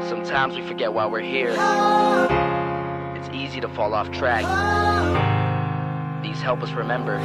Sometimes we forget why we're here. It's easy to fall off track. These help us remember.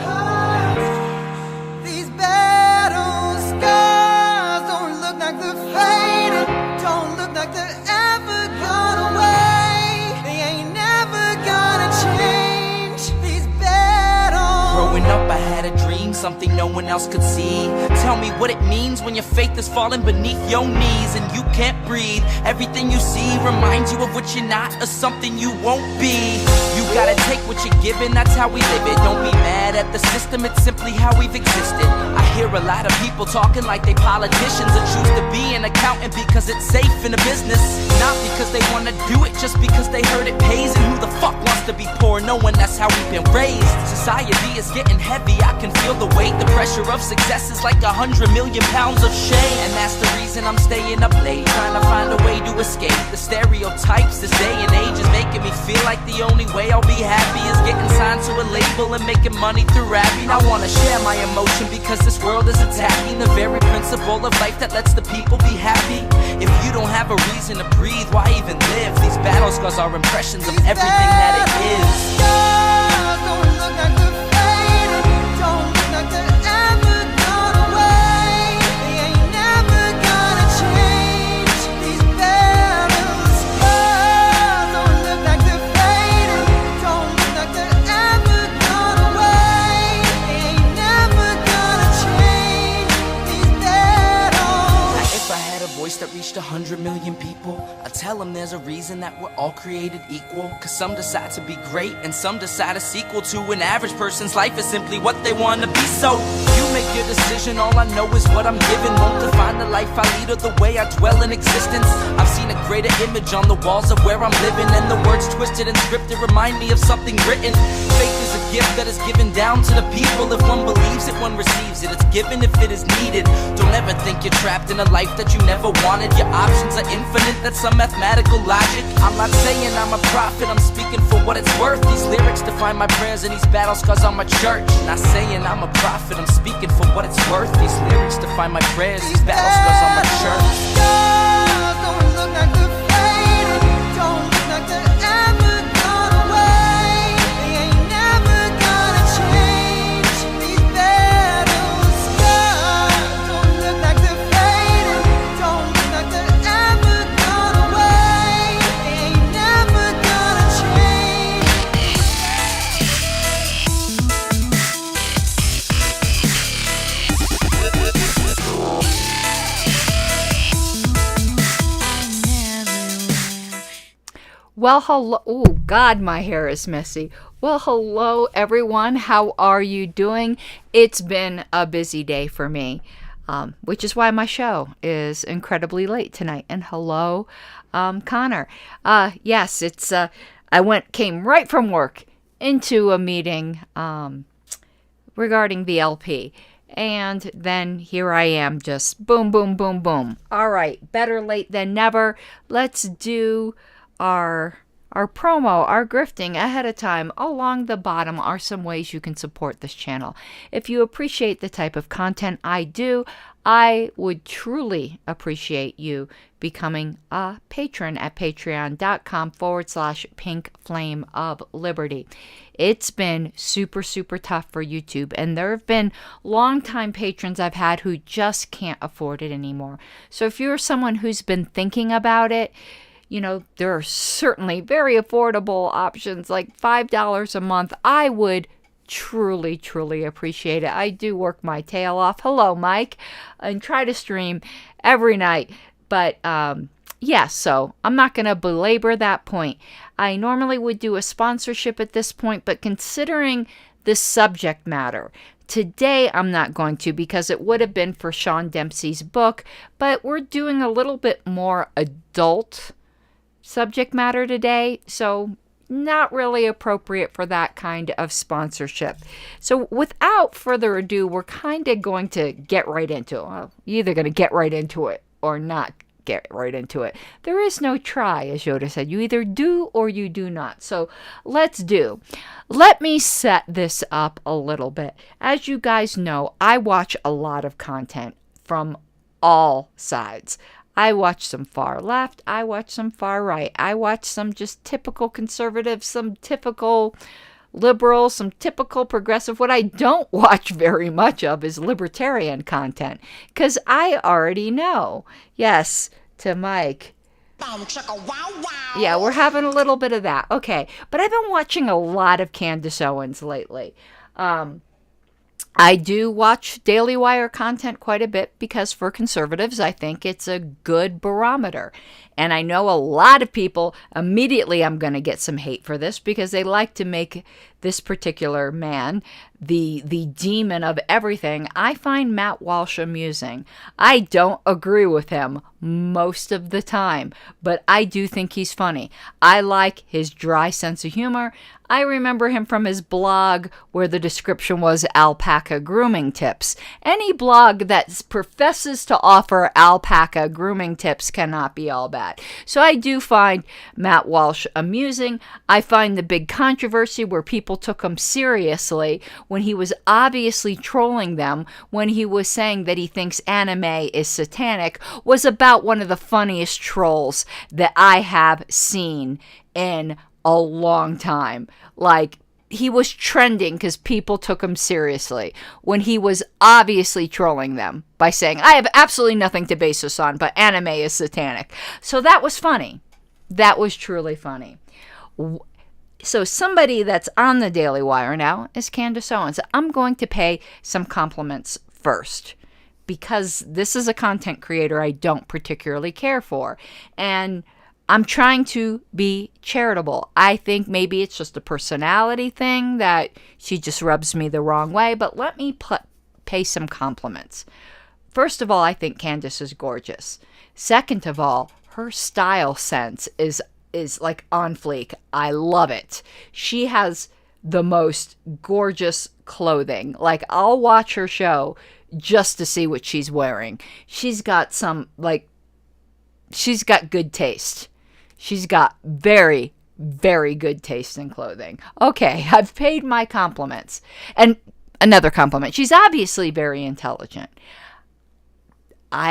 These battle scars don't look like they're faded, don't look like they're ever gone away. They ain't never gonna change. These battles. Growing up, I had a dream, something no one else could see. Tell me what it means when your faith is falling beneath your knees and you can't breathe. Everything you see reminds you of what you're not or something you won't be. You gotta take what you're given, that's how we live it. Don't be mad at the system, it's simply how we've existed. I hear a lot of people talking like they politicians and choose to be an accountant because it's safe in a business. Not because they wanna do it, just because they heard it pays. And who the fuck wants to be poor knowing that's how we've been raised? Society is getting heavy, I can feel the weight. The pressure of success is like 100 million pounds of shame. And that's the reason I'm staying up late, trying to find a way to escape the stereotypes this day and age is making me feel like the only way I'll be happy is getting signed to a label and making money through rapping. I wanna share my emotion because this world is attacking the very principle of life that lets the people be happy. If you don't have a reason to breathe, why even live? These battle scars are impressions of everything that it is. Don't look like they're faded, don't look like they're ever gone away. They ain't never gonna change. These battle scars don't look like they're faded, don't look like they're ever gone away. They ain't never gonna change. These battles. If I had a voice that reached 100 million people, I'd tell them there's a reason that we're all created equal. Cause some decide to be great and some decide a sequel to an average person's life is simply what they want to be. So you make your decision, all I know is what I'm given won't define the life I lead or the way I dwell in existence. I've seen a greater image on the walls of where I'm living, and the words twisted and scripted remind me of something written. Faith is a gift that is given down to the people. If one believes it, one receives it. It's given if it is needed. Don't ever think you're trapped in a life that you never wanted. Your options are infinite, that's some mathematical logic. I'm not saying I'm a prophet, I'm speaking for what it's worth. These lyrics define my prayers and these battle scars on my church. Not saying I'm a prophet, I'm speaking for what it's worth. These lyrics define my prayers, these battle scars on my church. Scars don't look like they're faded, don't look like they're ever gone away. They ain't never gonna change. These battle scars don't look like they're faded, don't look like they're ever gone away. They ain't never gonna change. Well, hello. Oh, God, my hair is messy. Well, hello, everyone. How are you doing? It's been a busy day for me, which is why my show is incredibly late tonight. And hello, Connor. Yes, it's. Came right from work into a meeting regarding the LP. And then here I am, just boom, boom, boom, boom. All right, better late than never. Let's do our promo, our grifting ahead of time. Along the bottom are some ways you can support this channel. If you appreciate the type of content I do, I would truly appreciate you becoming a patron at patreon.com/Pink Flame of Liberty. It's been super, super tough for YouTube, and there have been longtime patrons I've had who just can't afford it anymore. So if you're someone who's been thinking about it, you know, there are certainly very affordable options like $5 a month. I would truly, truly appreciate it. I do work my tail off. Hello, Mike. And try to stream every night. But, yeah, so I'm not going to belabor that point. I normally would do a sponsorship at this point, but considering the subject matter, today I'm not going to because it would have been for Sean Dempsey's book, but we're doing a little bit more adult subject matter today, so not really appropriate for that kind of sponsorship. So without further ado, we're kind of going to get right into it. Well, you're either going to get right into it or not get right into it. There is no try, as Yoda said. You either do or you do not. So let's do. Let me set this up a little bit. As you guys know, I watch a lot of content from all sides. I watch some far left. I watch some far right. I watch some just typical conservative, some typical liberal, some typical progressive. What I don't watch very much of is libertarian content, because I already know. Yes, to Mike. Yeah, we're having a little bit of that. Okay, but I've been watching a lot of Candace Owens lately. I do watch Daily Wire content quite a bit because for conservatives, I think it's a good barometer. And I know a lot of people, immediately I'm going to get some hate for this because they like to make this particular man the demon of everything. I find Matt Walsh amusing. I don't agree with him most of the time, but I do think he's funny. I like his dry sense of humor. I remember him from his blog where the description was alpaca grooming tips. Any blog that professes to offer alpaca grooming tips cannot be all bad. So I do find Matt Walsh amusing. I find the big controversy where people took him seriously when he was obviously trolling them, when he was saying that he thinks anime is satanic, was about one of the funniest trolls that I have seen in a long time. Like, he was trending because people took him seriously when he was obviously trolling them by saying, I have absolutely nothing to base this on, but anime is satanic. So that was funny. That was truly funny. So somebody that's on the Daily Wire now is Candace Owens. I'm going to pay some compliments first, because this is a content creator I don't particularly care for. And I'm trying to be charitable. I think maybe it's just a personality thing that she just rubs me the wrong way, but let me pay some compliments. First of all, I think Candace is gorgeous. Second of all, her style sense is like on fleek. I love it. She has the most gorgeous clothing. Like, I'll watch her show just to see what she's wearing. She's got she's got good taste. She's got very, very good taste in clothing. Okay, I've paid my compliments. And another compliment. She's obviously very intelligent.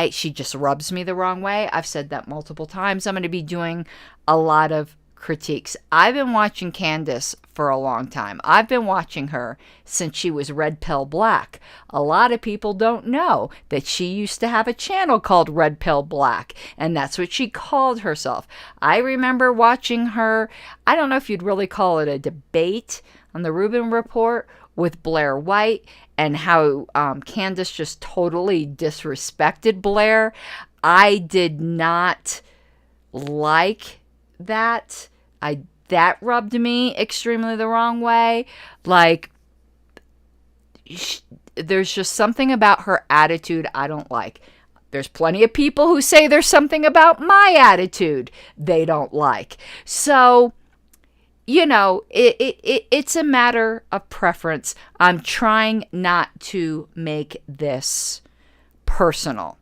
She just rubs me the wrong way. I've said that multiple times. I'm going to be doing a lot of critiques. I've been watching Candace for a long time. I've been watching her since she was Red Pill Black. A lot of people don't know that she used to have a channel called Red Pill Black, and that's what she called herself. I remember watching her, I don't know if you'd really call it a debate on the Rubin Report with Blair White, and how Candace just totally disrespected Blair. I did not like that. That rubbed me extremely the wrong way. Like, there's just something about her attitude I don't like. There's plenty of people who say there's something about my attitude they don't like. So, you know, it's a matter of preference. I'm trying not to make this personal.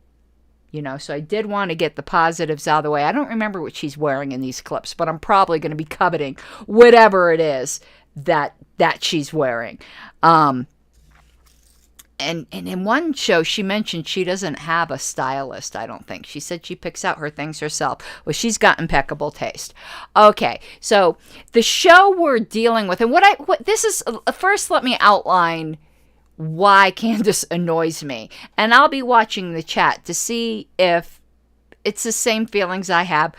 You know, so I did want to get the positives out of the way. I don't remember what she's wearing in these clips, but I'm probably going to be coveting whatever it is that she's wearing. And in one show, she mentioned she doesn't have a stylist, I don't think. She said she picks out her things herself. Well, she's got impeccable taste. Okay, so the show we're dealing with, and first let me outline why Candace annoys me. And I'll be watching the chat to see if it's the same feelings I have.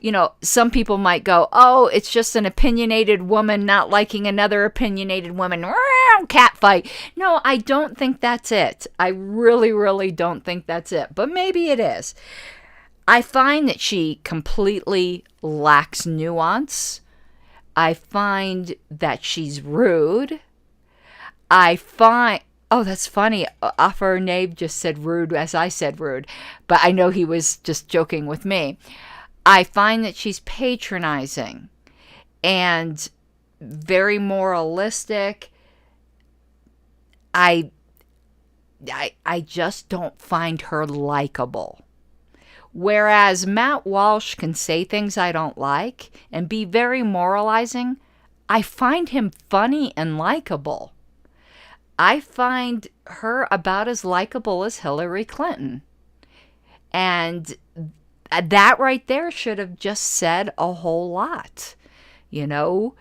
You know, some people might go, oh, it's just an opinionated woman not liking another opinionated woman. Cat fight. No, I don't think that's it. I really, really don't think that's it. But maybe it is. I find that she completely lacks nuance. I find that she's rude. Oh, that's funny. Afar Nabe just said rude as I said rude, but I know he was just joking with me. I find that she's patronizing and very moralistic. I just don't find her likable. Whereas Matt Walsh can say things I don't like and be very moralizing, I find him funny and likable. I find her about as likable as Hillary Clinton. And that right there should have just said a whole lot. You know,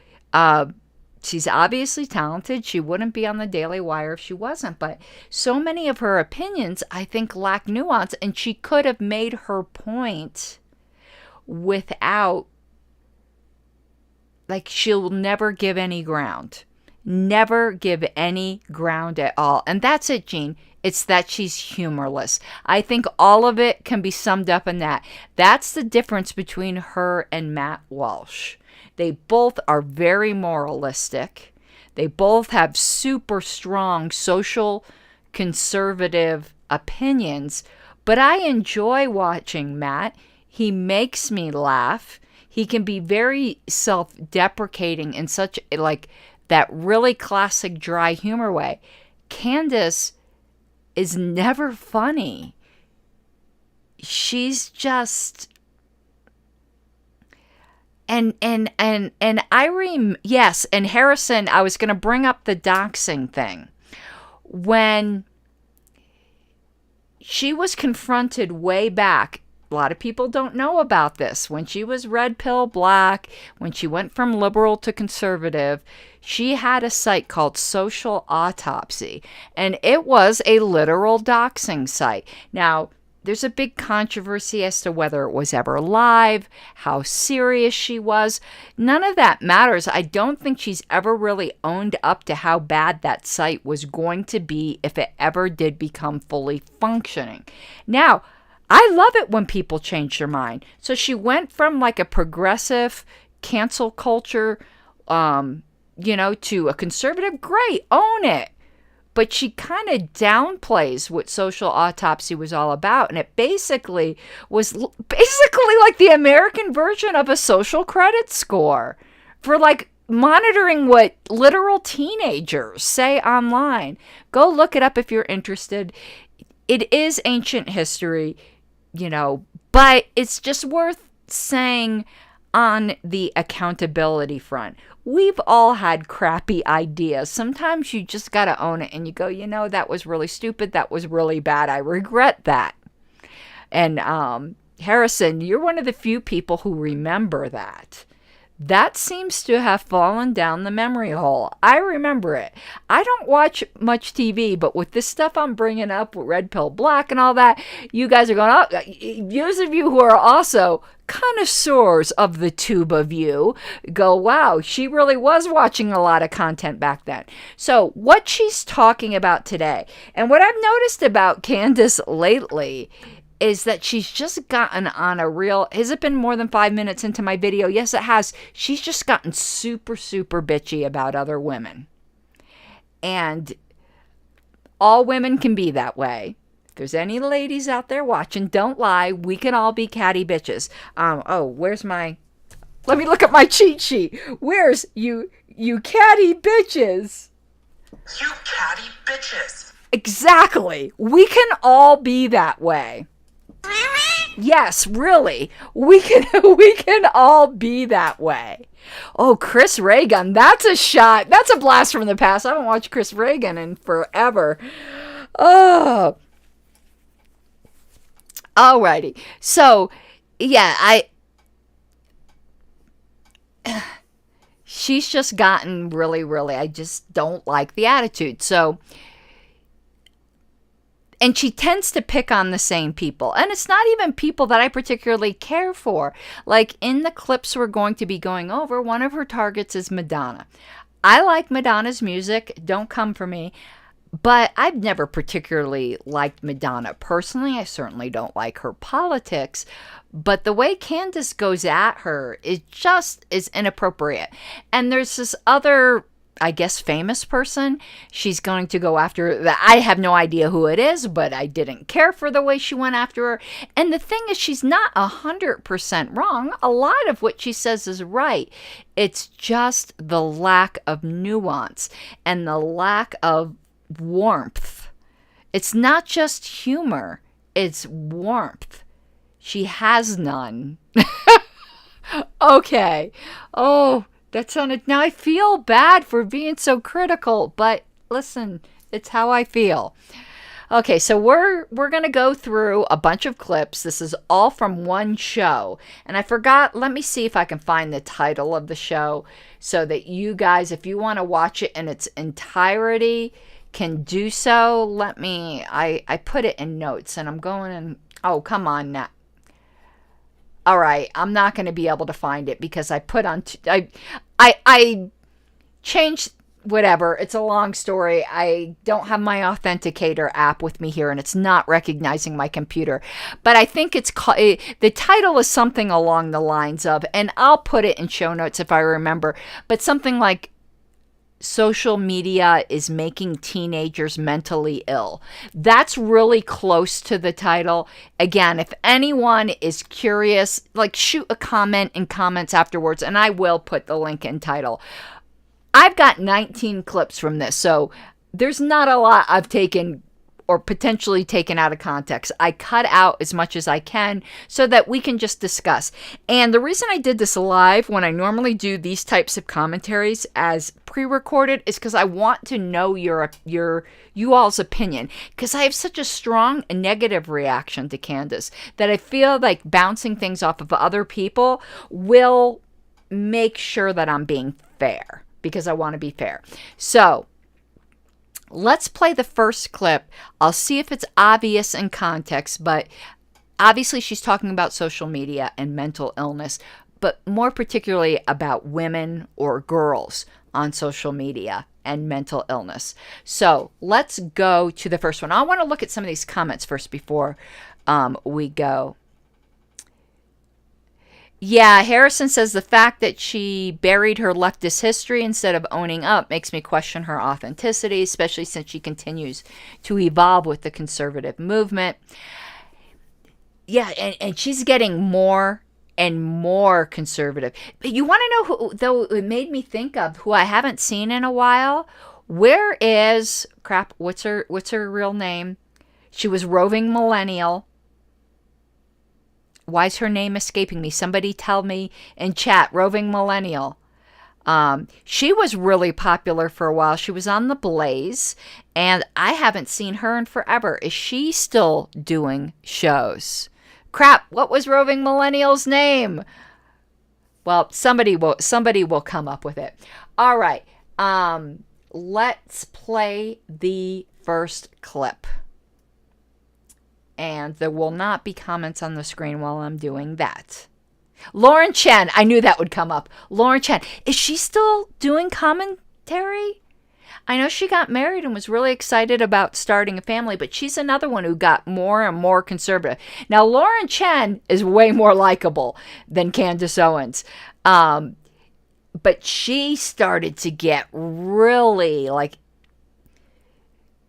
she's obviously talented. She wouldn't be on the Daily Wire if she wasn't. But so many of her opinions, I think, lack nuance. And she could have made her point without, like, she'll never give any ground. Never give any ground at all. And that's it, Jean. It's that she's humorless. I think all of it can be summed up in that. That's the difference between her and Matt Walsh. They both are very moralistic. They both have super strong social conservative opinions. But I enjoy watching Matt. He makes me laugh. He can be very self-deprecating in such like that really classic dry humor way. Candace is never funny. She's just and yes, and Harrison, I was going to bring up the doxing thing. When she was confronted way back, a lot of people don't know about this. When she was red pill black, when she went from liberal to conservative, she had a site called Social Autopsy, and it was a literal doxing site. Now, there's a big controversy as to whether it was ever live, how serious she was. None of that matters. I don't think she's ever really owned up to how bad that site was going to be if it ever did become fully functioning. Now, I love it when people change their mind. So she went from like a progressive cancel culture, to a conservative. Great, own it. But she kind of downplays what Social Autopsy was all about. And it basically was basically like the American version of a social credit score for like monitoring what literal teenagers say online. Go look it up if you're interested. It is ancient history, but it's just worth saying on the accountability front. We've all had crappy ideas. Sometimes you just got to own it and you go, that was really stupid. That was really bad. I regret that. And Harrison, you're one of the few people who remember that. That seems to have fallen down the memory hole. I remember it. I don't watch much TV, but with this stuff I'm bringing up, with Red Pill Black and all that, you guys are going, those of you who are also connoisseurs of the tube of you go, wow, she really was watching a lot of content back then. So what she's talking about today, and what I've noticed about Candace lately, is that she's just gotten on a real, has it been more than 5 minutes into my video? Yes, it has. She's just gotten super, super bitchy about other women. And all women can be that way. If there's any ladies out there watching, don't lie. We can all be catty bitches. Where's my, let me look at my cheat sheet. Where's you catty bitches? You catty bitches. Exactly. We can all be that way. Yes, really. We can all be that way. Oh, Chris Reagan. That's a shot. That's a blast from the past. I haven't watched Chris Reagan in forever. Oh. Alrighty. So, yeah, she's just gotten really, really, I just don't like the attitude. So, and she tends to pick on the same people. And it's not even people that I particularly care for. Like in the clips we're going to be going over, one of her targets is Madonna. I like Madonna's music. Don't come for me. But I've never particularly liked Madonna personally. I certainly don't like her politics. But the way Candace goes at her is just is inappropriate. And there's this other, I guess, famous person she's going to go after. That I have no idea who it is, but I didn't care for the way she went after her. And the thing is, she's not 100% wrong. A lot of what she says is right. It's just the lack of nuance and the lack of warmth. It's not just humor, it's warmth. She has none. Okay. Oh, that sounded, now I feel bad for being so critical, but listen, it's how I feel. Okay, so we're going to go through a bunch of clips. This is all from one show. And I forgot, let me see if I can find the title of the show so that you guys, if you want to watch it in its entirety, can do so. I put it in notes and I'm going and, oh, come on now. All right, I'm not going to be able to find it because I put on, I changed, whatever. It's a long story. I don't have my authenticator app with me here and it's not recognizing my computer. But I think it's called, the title is something along the lines of, and I'll put it in show notes if I remember, but something like social media is making teenagers mentally ill. That's really close to the title. Again, if anyone is curious, like shoot a comment in comments afterwards and I will put the link in title. I've got 19 clips from this, so there's not a lot I've taken or potentially taken out of context. I cut out as much as I can so that we can just discuss. And the reason I did this live when I normally do these types of commentaries as pre-recorded is because I want to know you all's opinion, because I have such a strong negative reaction to Candace that I feel like bouncing things off of other people will make sure that I'm being fair. Because I want to be fair. So let's play the first clip. I'll see if it's obvious in context, but obviously she's talking about social media and mental illness, but more particularly about women or girls on social media and mental illness. So let's go to the first one. I want to look at some of these comments first before we go. Yeah, Harrison says the fact that she buried her leftist history instead of owning up makes me question her authenticity, especially since she continues to evolve with the conservative movement. Yeah, and she's getting more and more conservative. But you want to know who, though it made me think of, who I haven't seen in a while? Where is, what's her real name? She was Roving Millennial. Why is her name escaping me? Somebody tell me in chat. Roving Millennial. She was really popular for a while. She was on The Blaze, and I haven't seen her in forever. Is she still doing shows? What was Roving Millennial's name? Well, somebody will come up with it. All right. Let's play the first clip. And there will not be comments on the screen while I'm doing that. Lauren Chen. I knew that would come up. Lauren Chen. Is she still doing commentary? I know she got married and was really excited about starting a family, but she's another one who got more and more conservative. Now, Lauren Chen is way more likable than Candace Owens. But she started to get really like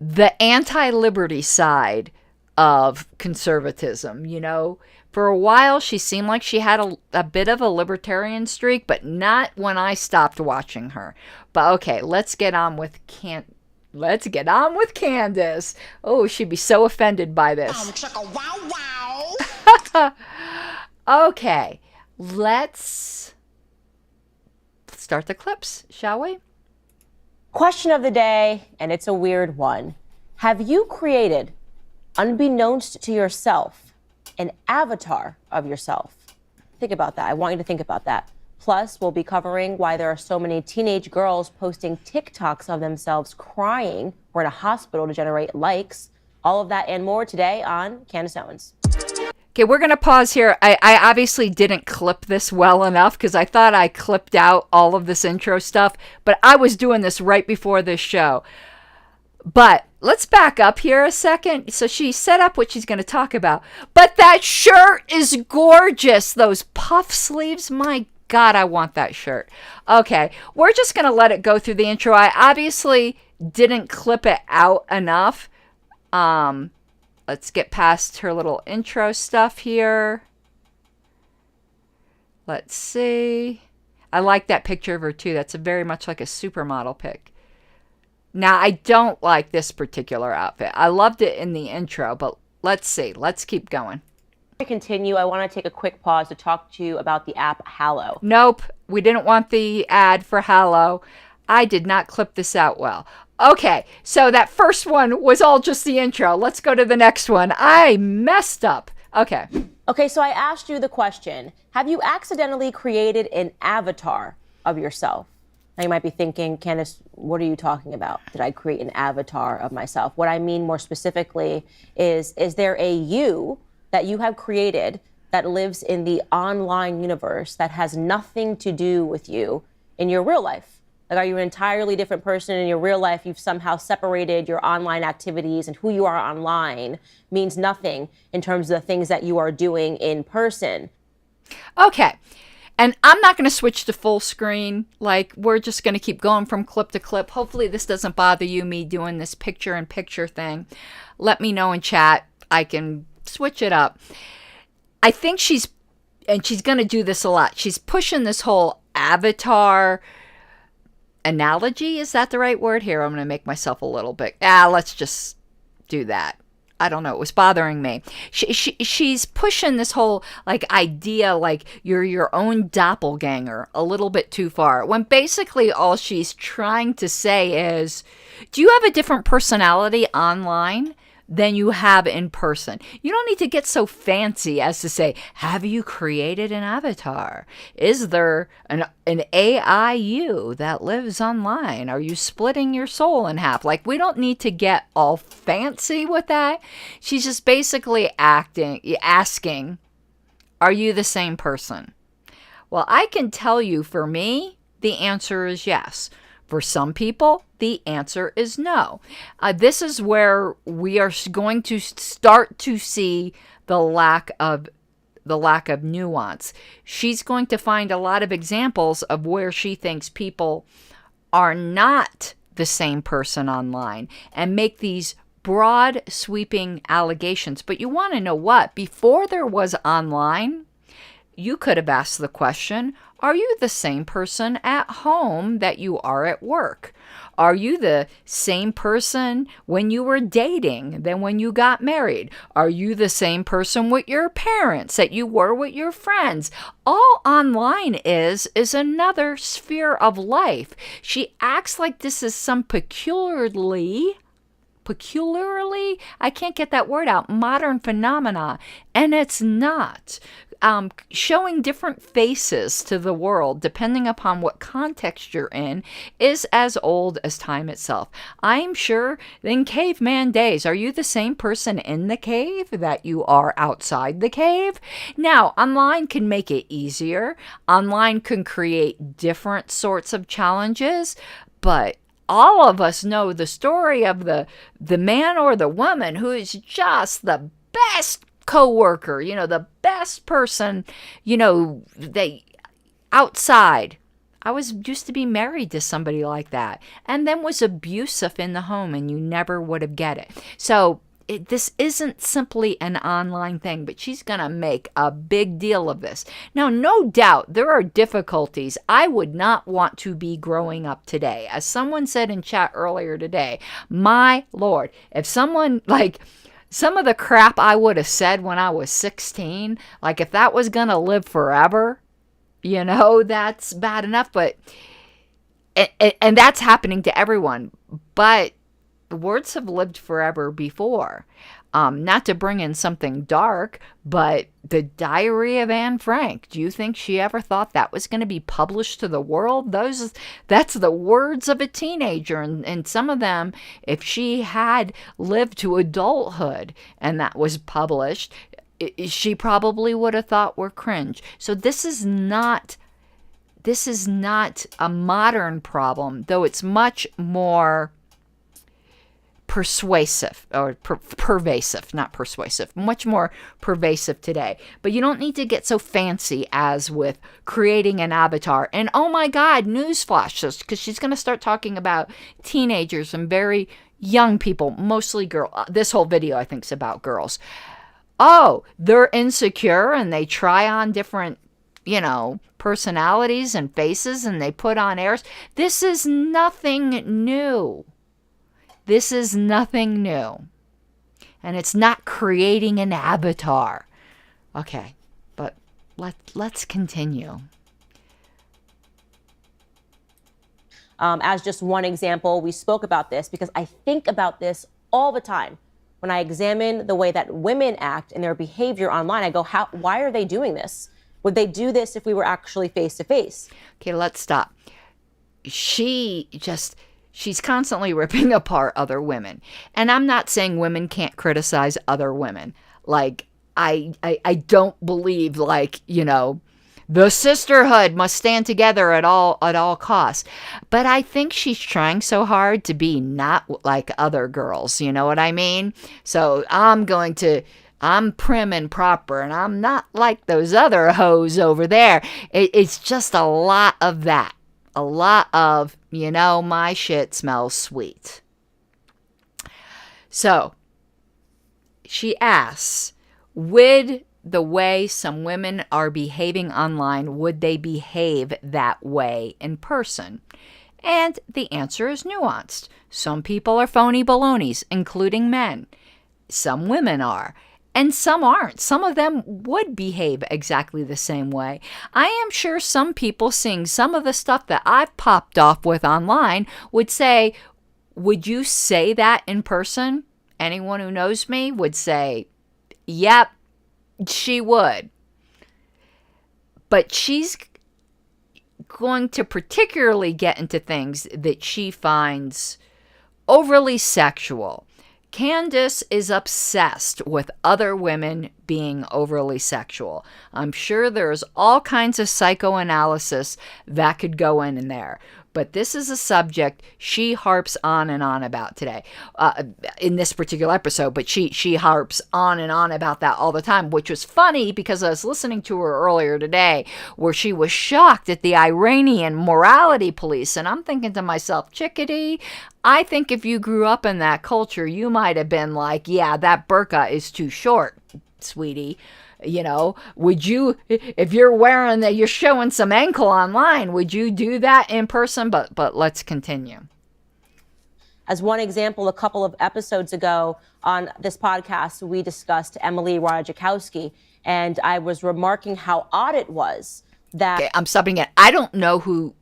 the anti-liberty side of conservatism, you know. For a while, she seemed like she had a bit of a libertarian streak, but not when I stopped watching her. But okay, let's get on with Candace. Oh, she'd be so offended by this. Okay, let's start the clips, shall we? Question of the day, and it's a weird one. Have you created, unbeknownst to yourself, an avatar of yourself? Think about that. I want you to think about that. Plus, we'll be covering why there are so many teenage girls posting TikToks of themselves crying or in a hospital to generate likes. All of that and more today on Candace Owens. Okay, we're going to pause here. I obviously didn't clip this well enough because I thought I clipped out all of this intro stuff, but I was doing this right before this show. But let's back up here a second. So she set up what she's going to talk about. But that shirt is gorgeous. Those puff sleeves. My God, I want that shirt. Okay, we're just going to let it go through the intro. I obviously didn't clip it out enough. Let's get past her little intro stuff here. Let's see. I like that picture of her too. That's very much like a supermodel pic. Now, I don't like this particular outfit. I loved it in the intro, but let's see. Let's keep going. To continue, I want to take a quick pause to talk to you about the app Hallow. Nope. We didn't want the ad for Hallow. I did not clip this out well. Okay, so that first one was all just the intro. Let's go to the next one. I messed up. Okay. Okay, so I asked you the question, have you accidentally created an avatar of yourself? Now you might be thinking, Candace, what are you talking about? Did I create an avatar of myself? What I mean more specifically is there a you that you have created that lives in the online universe that has nothing to do with you in your real life? Like, are you an entirely different person in your real life? You've somehow separated your online activities, and who you are online means nothing in terms of the things that you are doing in person. Okay. And I'm not going to switch to full screen. Like, we're just going to keep going from clip to clip. Hopefully this doesn't bother you, me doing this picture-in-picture thing. Let me know in chat. I can switch it up. I think she's going to do this a lot. She's pushing this whole avatar analogy. Is that the right word? Here, I'm going to make myself a little bit. Let's just do that. I don't know. It was bothering me. She's pushing this whole like idea like you're your own doppelganger a little bit too far. When basically all she's trying to say is, do you have a different personality online than you have in person? You don't need to get so fancy as to say, have you created an avatar? Is there an AI you that lives online? Are you splitting your soul in half? Like, we don't need to get all fancy with that. She's just basically asking, are you the same person? Well, I can tell you, for me, the answer is yes. For some people, the answer is no. This is where we are going to start to see the lack of nuance. She's going to find a lot of examples of where she thinks people are not the same person online and make these broad sweeping allegations. But you want to know what? Before there was online, you could have asked the question, are you the same person at home that you are at work? Are you the same person when you were dating than when you got married? Are you the same person with your parents that you were with your friends? All online is another sphere of life. She acts like this is some peculiarly, I can't get that word out, modern phenomena, and it's not. Showing different faces to the world, depending upon what context you're in, is as old as time itself. I'm sure in caveman days, are you the same person in the cave that you are outside the cave? Now, online can make it easier. Online can create different sorts of challenges, but all of us know the story of the man or the woman who is just the best co-worker, the best person, they outside. I used to be married to somebody like that, and then was abusive in the home, and you never would have get it. So this isn't simply an online thing, but she's going to make a big deal of this. Now, no doubt there are difficulties. I would not want to be growing up today. As someone said in chat earlier today, my Lord, if someone like some of the crap I would have said when I was 16, like if that was going to live forever, that's bad enough. But, and that's happening to everyone. But words have lived forever before. Not to bring in something dark, but the Diary of Anne Frank. Do you think she ever thought that was going to be published to the world? That's the words of a teenager. And some of them, if she had lived to adulthood and that was published, she probably would have thought were cringe. So this is not a modern problem, though it's much more persuasive or pervasive, not persuasive, much more pervasive today. But you don't need to get so fancy as with creating an avatar. And oh my God, newsflash, because she's going to start talking about teenagers and very young people, mostly girls. This whole video, I think, is about girls. Oh, they're insecure and they try on different, personalities and faces, and they put on airs. This is nothing new. This is nothing new. And it's not creating an avatar. Okay, but let's continue. As just one example, we spoke about this because I think about this all the time. When I examine the way that women act and their behavior online, I go, why are they doing this? Would they do this if we were actually face to face? Okay, let's stop. She's constantly ripping apart other women. And I'm not saying women can't criticize other women. Like, I don't believe, like, the sisterhood must stand together at all costs. But I think she's trying so hard to be not like other girls. You know what I mean? So I'm prim and proper, and I'm not like those other hoes over there. It's just a lot of that. A lot of, my shit smells sweet. So she asks, would the way some women are behaving online, would they behave that way in person? And the answer is nuanced. Some people are phony balonies, including men. Some women are. And some aren't. Some of them would behave exactly the same way. I am sure some people seeing some of the stuff that I've popped off with online would say, would you say that in person? Anyone who knows me would say, yep, she would. But she's going to particularly get into things that she finds overly sexual. Candace is obsessed with other women being overly sexual. I'm sure there's all kinds of psychoanalysis that could go in there. But this is a subject she harps on and on about today, in this particular episode. But she harps on and on about that all the time, which was funny because I was listening to her earlier today where she was shocked at the Iranian morality police. And I'm thinking to myself, chickadee, I think if you grew up in that culture, you might have been like, yeah, that burqa is too short, sweetie. Would you, if you're showing some ankle online, would you do that in person? But let's continue. As one example, a couple of episodes ago on this podcast, we discussed Emily Ratajkowski, and I was remarking how odd it was that... Okay, I'm stopping it. I don't know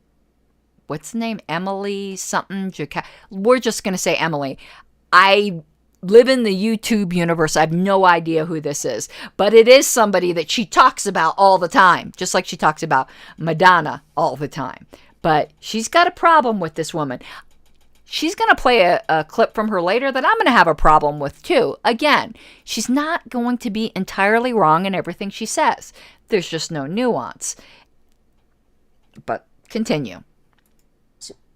what's the name? Emily something? We're just going to say Emily. I live in the YouTube universe. I have no idea who this is, but it is somebody that she talks about all the time, just like she talks about Madonna all the time. But she's got a problem with this woman. She's going to play a clip from her later that I'm going to have a problem with too. Again, she's not going to be entirely wrong in everything she says. There's just no nuance. But continue.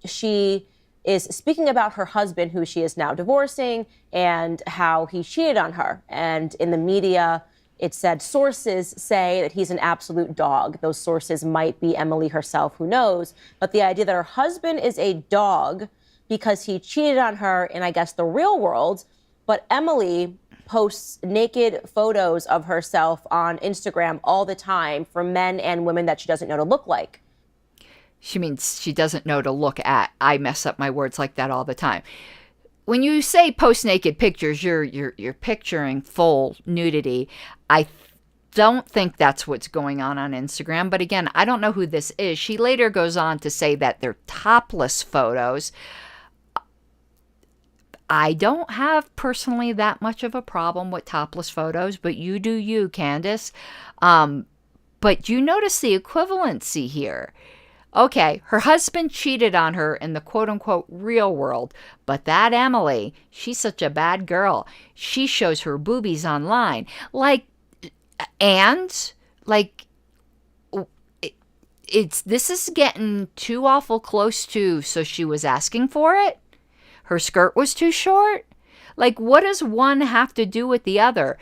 She is speaking about her husband, who she is now divorcing, and how he cheated on her. And in the media, it said sources say that he's an absolute dog. Those sources might be Emily herself, who knows. But the idea that her husband is a dog because he cheated on her in, I guess, the real world. But Emily posts naked photos of herself on Instagram all the time for men and women that she doesn't know to look like. She means she doesn't know to look at. I mess up my words like that all the time. When you say post naked pictures, you're picturing full nudity. I don't think that's what's going on Instagram. But again, I don't know who this is. She later goes on to say that they're topless photos. I don't have personally that much of a problem with topless photos, but you do you, Candace. But you notice the equivalency here. Okay, her husband cheated on her in the quote-unquote real world, but that Emily, she's such a bad girl. She shows her boobies online. This is getting too awful close to, so she was asking for it? Her skirt was too short? What does one have to do with the other?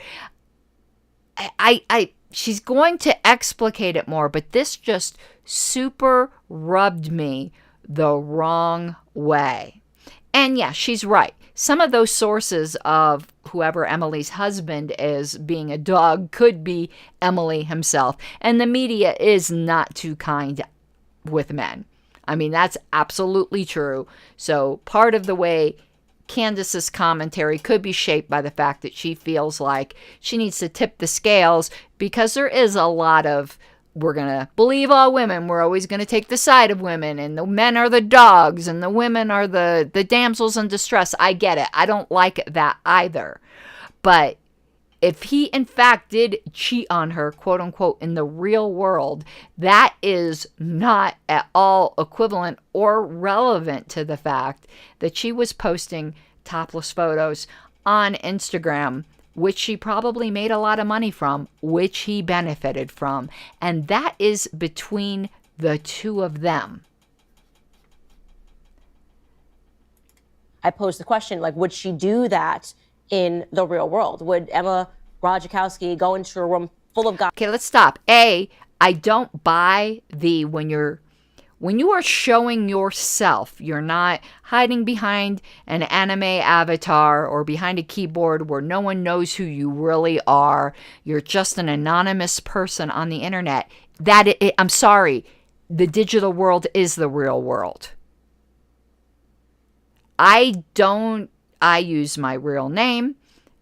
She's going to explicate it more, but this just super rubbed me the wrong way. And yeah, she's right. Some of those sources of whoever Emily's husband is being a dog could be Emily himself. And the media is not too kind with men. I mean, that's absolutely true. So part of the way Candace's commentary could be shaped by the fact that she feels like she needs to tip the scales because there is a lot of we're going to believe all women. We're always going to take the side of women, and the men are the dogs and the women are the damsels in distress. I get it. I don't like that either. But if he in fact did cheat on her, quote unquote, in the real world, that is not at all equivalent or relevant to the fact that she was posting topless photos on Instagram, which she probably made a lot of money from, which he benefited from. And that is between the two of them. I posed the question, like, would she do that in the real world? Would Emma Ratajkowski go into a room full of guys? Okay, let's stop. I don't buy when you are showing yourself, you're not hiding behind an anime avatar or behind a keyboard where no one knows who you really are. You're just an anonymous person on the internet. I'm sorry, the digital world is the real world. I use my real name.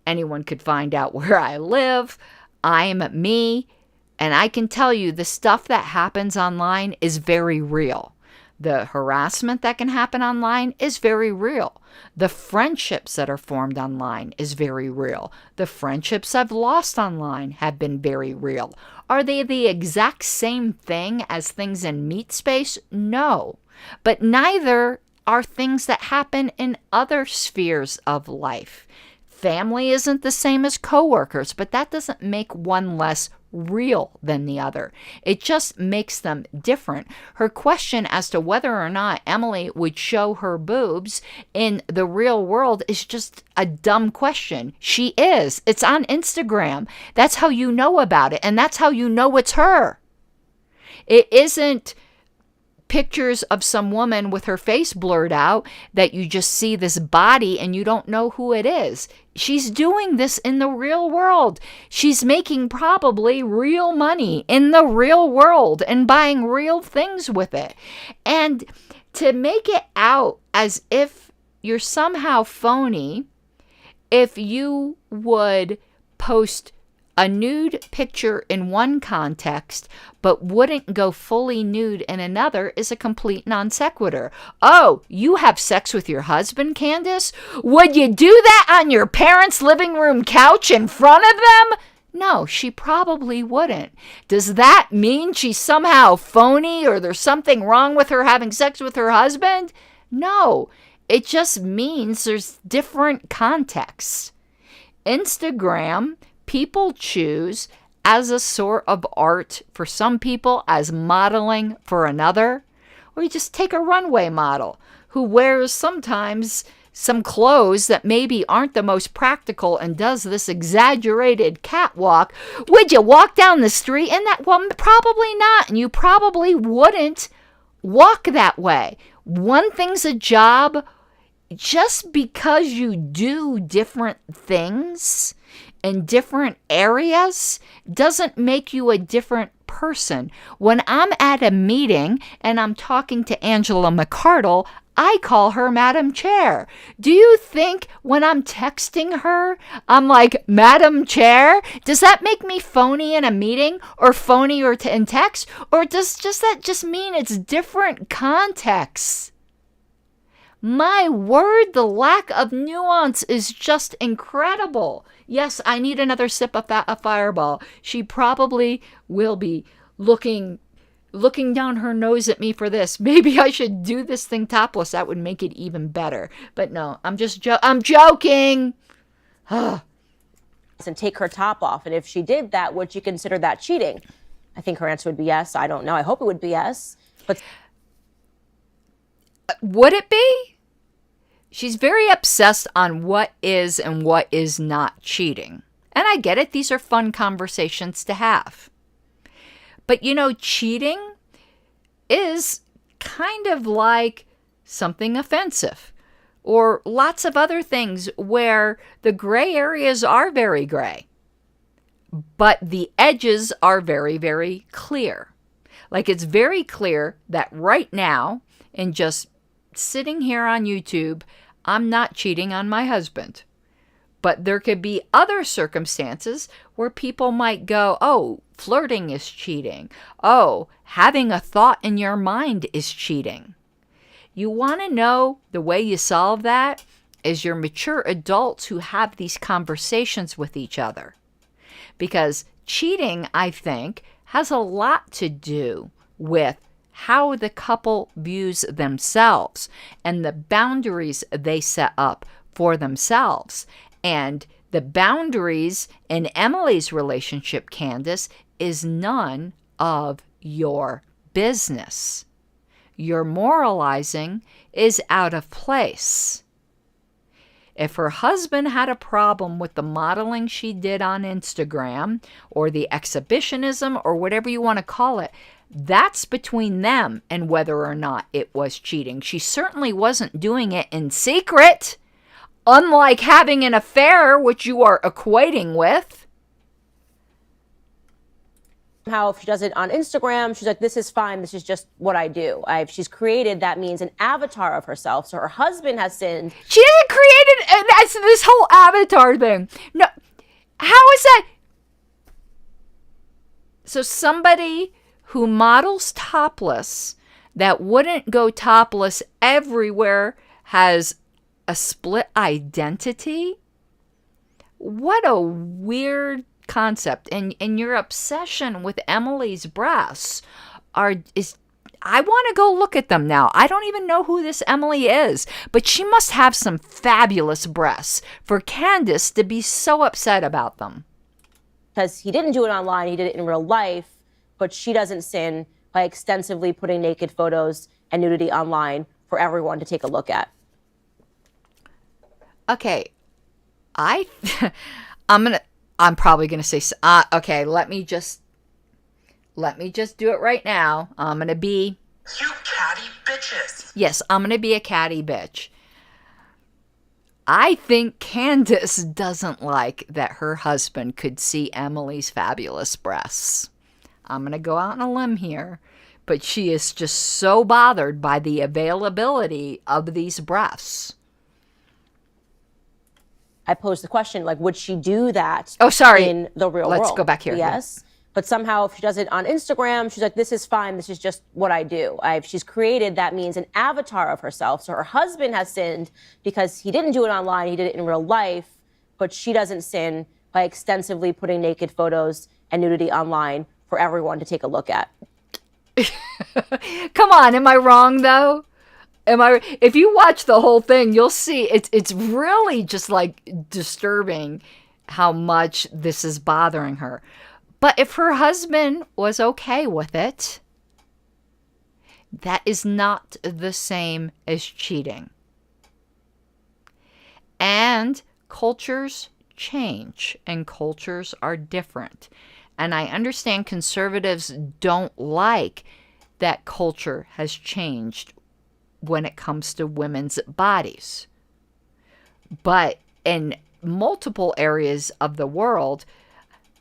Anyone could find out where I live. I'm me. And I can tell you the stuff that happens online is very real. The harassment that can happen online is very real. The friendships that are formed online is very real. The friendships I've lost online have been very real. Are they the exact same thing as things in meat space? No. But neither are things that happen in other spheres of life. Family isn't the same as coworkers, but that doesn't make one less real than the other. It just makes them different. Her question as to whether or not Emily would show her boobs in the real world is just a dumb question. She is. It's on Instagram. That's how you know about it, and that's how you know it's her. It isn't pictures of some woman with her face blurred out that you just see this body and you don't know who it is. She's doing this in the real world. She's making probably real money in the real world and buying real things with it. And to make it out as if you're somehow phony, if you would post a nude picture in one context, but wouldn't go fully nude in another, is a complete non sequitur. Oh, you have sex with your husband, Candace? Would you do that on your parents' living room couch in front of them? No, she probably wouldn't. Does that mean she's somehow phony or there's something wrong with her having sex with her husband? No, it just means there's different contexts. Instagram, people choose as a sort of art for some people, as modeling for another. Or you just take a runway model who wears sometimes some clothes that maybe aren't the most practical and does this exaggerated catwalk. Would you walk down the street in that? Well, probably not. And you probably wouldn't walk that way. One thing's a job. Just because you do different things in different areas doesn't make you a different person. When I'm at a meeting and I'm talking to Angela McArdle, I call her Madam Chair. Do you think when I'm texting her, I'm like, Madam Chair? Does that make me phony in a meeting or phony in text? Or does that just mean it's different contexts? My word, the lack of nuance is just incredible. Yes, I need another sip of that Fireball. She probably will be looking down her nose at me for this. Maybe I should do this thing topless. That would make it even better. But no, I'm joking. And take her top off. And if she did that, would you consider that cheating? I think her answer would be yes. I don't know. I hope it would be yes. But would it be? She's very obsessed on what is and what is not cheating. And I get it. These are fun conversations to have. But cheating is kind of like something offensive or lots of other things where the gray areas are very gray, but the edges are very, very clear. Like it's very clear that right now, in just sitting here on YouTube, I'm not cheating on my husband. But there could be other circumstances where people might go, oh, flirting is cheating. Oh, having a thought in your mind is cheating. You want to know the way you solve that is you're mature adults who have these conversations with each other. Because cheating, I think, has a lot to do with how the couple views themselves and the boundaries they set up for themselves. And the boundaries in Emily's relationship, Candace, is none of your business. Your moralizing is out of place. If her husband had a problem with the modeling she did on Instagram or the exhibitionism or whatever you want to call it, that's between them and whether or not it was cheating. She certainly wasn't doing it in secret, unlike having an affair, which you are equating with. How if she does it on Instagram, she's like, this is fine. This is just what I do. She's created, that means, an avatar of herself. So her husband has sinned. She hasn't created this whole avatar thing. No, how is that? So somebody who models topless that wouldn't go topless everywhere has a split identity? What a weird concept. And your obsession with Emily's breasts I want to go look at them now. I don't even know who this Emily is, but she must have some fabulous breasts for Candace to be so upset about them. Because he didn't do it online, he did it in real life, but she doesn't sin by extensively putting naked photos and nudity online for everyone to take a look at. Okay, I'm probably gonna say, okay, let me just do it right now. I'm gonna be, You catty bitches. yes, I'm gonna be a catty bitch. I think Candace doesn't like that her husband could see Emily's fabulous breasts. I'm gonna go out on a limb here, but she is just so bothered by the availability of these breasts. I posed the question, like, would she do that in the real world? Let's go back here. Yes. But somehow if she does it on Instagram, she's like, this is fine. This is just what I do. She's created, that means, an avatar of herself. So her husband has sinned because he didn't do it online. He did it in real life. But she doesn't sin by extensively putting naked photos and nudity online for everyone to take a look at. Come on, am I wrong though? If you watch the whole thing, you'll see it's really just like disturbing how much this is bothering her. But if her husband was okay with it, that is not the same as cheating. And cultures change and cultures are different. And I understand conservatives don't like that culture has changed when it comes to women's bodies. But in multiple areas of the world,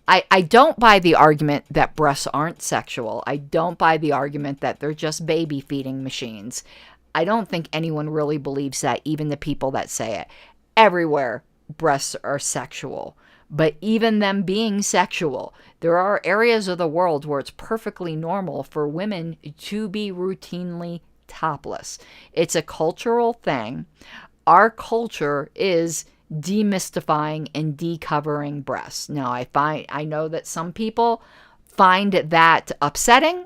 I don't buy the argument that breasts aren't sexual. I don't buy the argument that they're just baby feeding machines. I don't think anyone really believes that, even the people that say it. Everywhere, breasts are sexual. But even them being sexual, there are areas of the world where it's perfectly normal for women to be routinely topless. It's a cultural thing. Our culture is demystifying and decovering breasts. Now, I know that some people find that upsetting,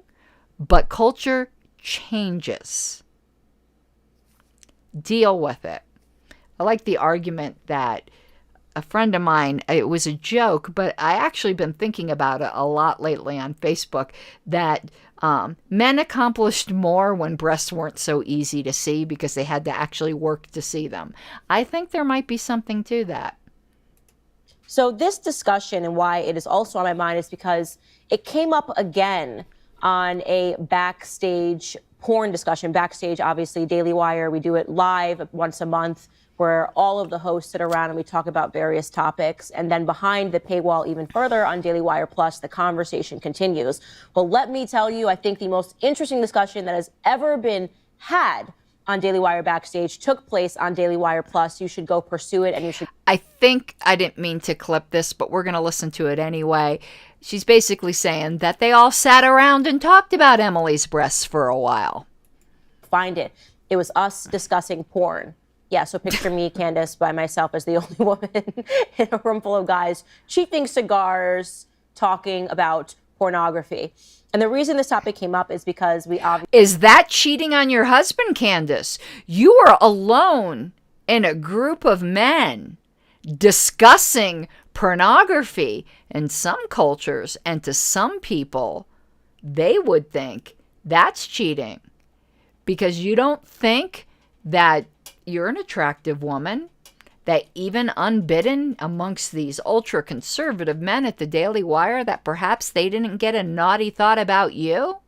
but culture changes. Deal with it. I like the argument that a friend of mine, it was a joke, but I actually been thinking about it a lot lately on Facebook, that men accomplished more when breasts weren't so easy to see because they had to actually work to see them. I think there might be something to that. So this discussion, and why it is also on my mind, is because it came up again on a backstage porn discussion. Backstage, obviously, Daily Wire, we do it live once a month, where all of the hosts sit around and we talk about various topics. And then behind the paywall, even further on Daily Wire Plus, the conversation continues. Well, let me tell you, I think the most interesting discussion that has ever been had on Daily Wire Backstage took place on Daily Wire Plus. You should go pursue it, and you should. I think I didn't mean to clip this, but we're going to listen to it anyway. She's basically saying that they all sat around and talked about Emily's breasts for a while. Find it. It was us discussing porn. Yeah, so picture me, Candace, by myself as the only woman in a room full of guys cheaping cigars, talking about pornography. And the reason this topic came up is because we obviously... Is that cheating on your husband, Candace? You are alone in a group of men discussing pornography. In some cultures and to some people, they would think that's cheating. Because you don't think that you're an attractive woman, that even unbidden amongst these ultra-conservative men at the Daily Wire, that perhaps they didn't get a naughty thought about you?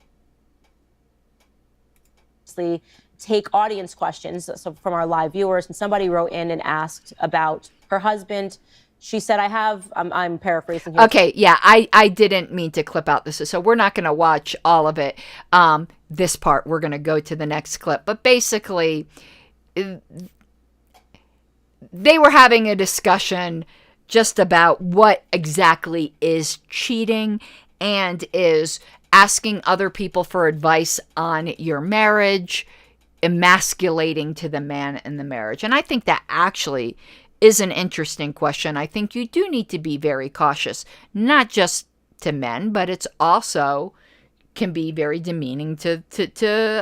Take audience questions from our live viewers, and somebody wrote in and asked about her husband. She said, I'm paraphrasing here. Okay, yeah, I didn't mean to clip out this, so we're not going to watch all of it. This part, we're going to go to the next clip. But basically, they were having a discussion just about what exactly is cheating and is asking other people for advice on your marriage, emasculating to the man in the marriage. And I think that actually is an interesting question. I think you do need to be very cautious, not just to men, but it's also can be very demeaning to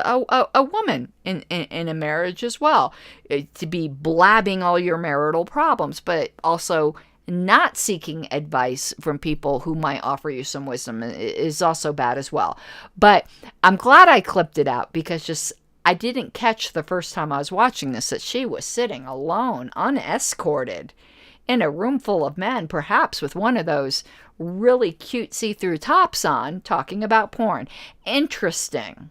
a woman in a marriage as well. To be blabbing all your marital problems, but also not seeking advice from people who might offer you some wisdom is also bad as well. But I'm glad I clipped it out because I didn't catch the first time I was watching this that she was sitting alone, unescorted, in a room full of men, perhaps with one of those really cute see-through tops on, talking about porn. Interesting.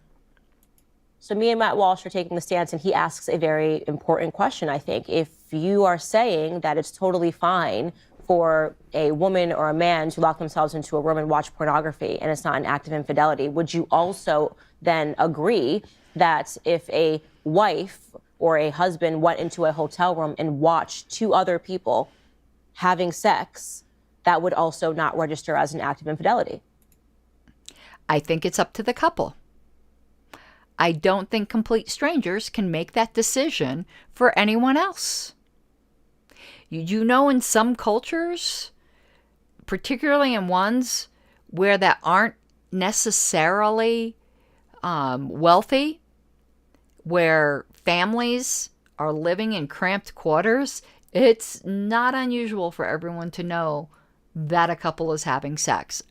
So me and Matt Walsh are taking the stance, and he asks a very important question, I think. If you are saying that it's totally fine for a woman or a man to lock themselves into a room and watch pornography, and it's not an act of infidelity, would you also then agree that if a wife or a husband went into a hotel room and watched two other people having sex, that would also not register as an act of infidelity? I think it's up to the couple. I don't think complete strangers can make that decision for anyone else. You know, in some cultures, particularly in ones where that aren't necessarily wealthy, where families are living in cramped quarters, it's not unusual for everyone to know that a couple is having sex,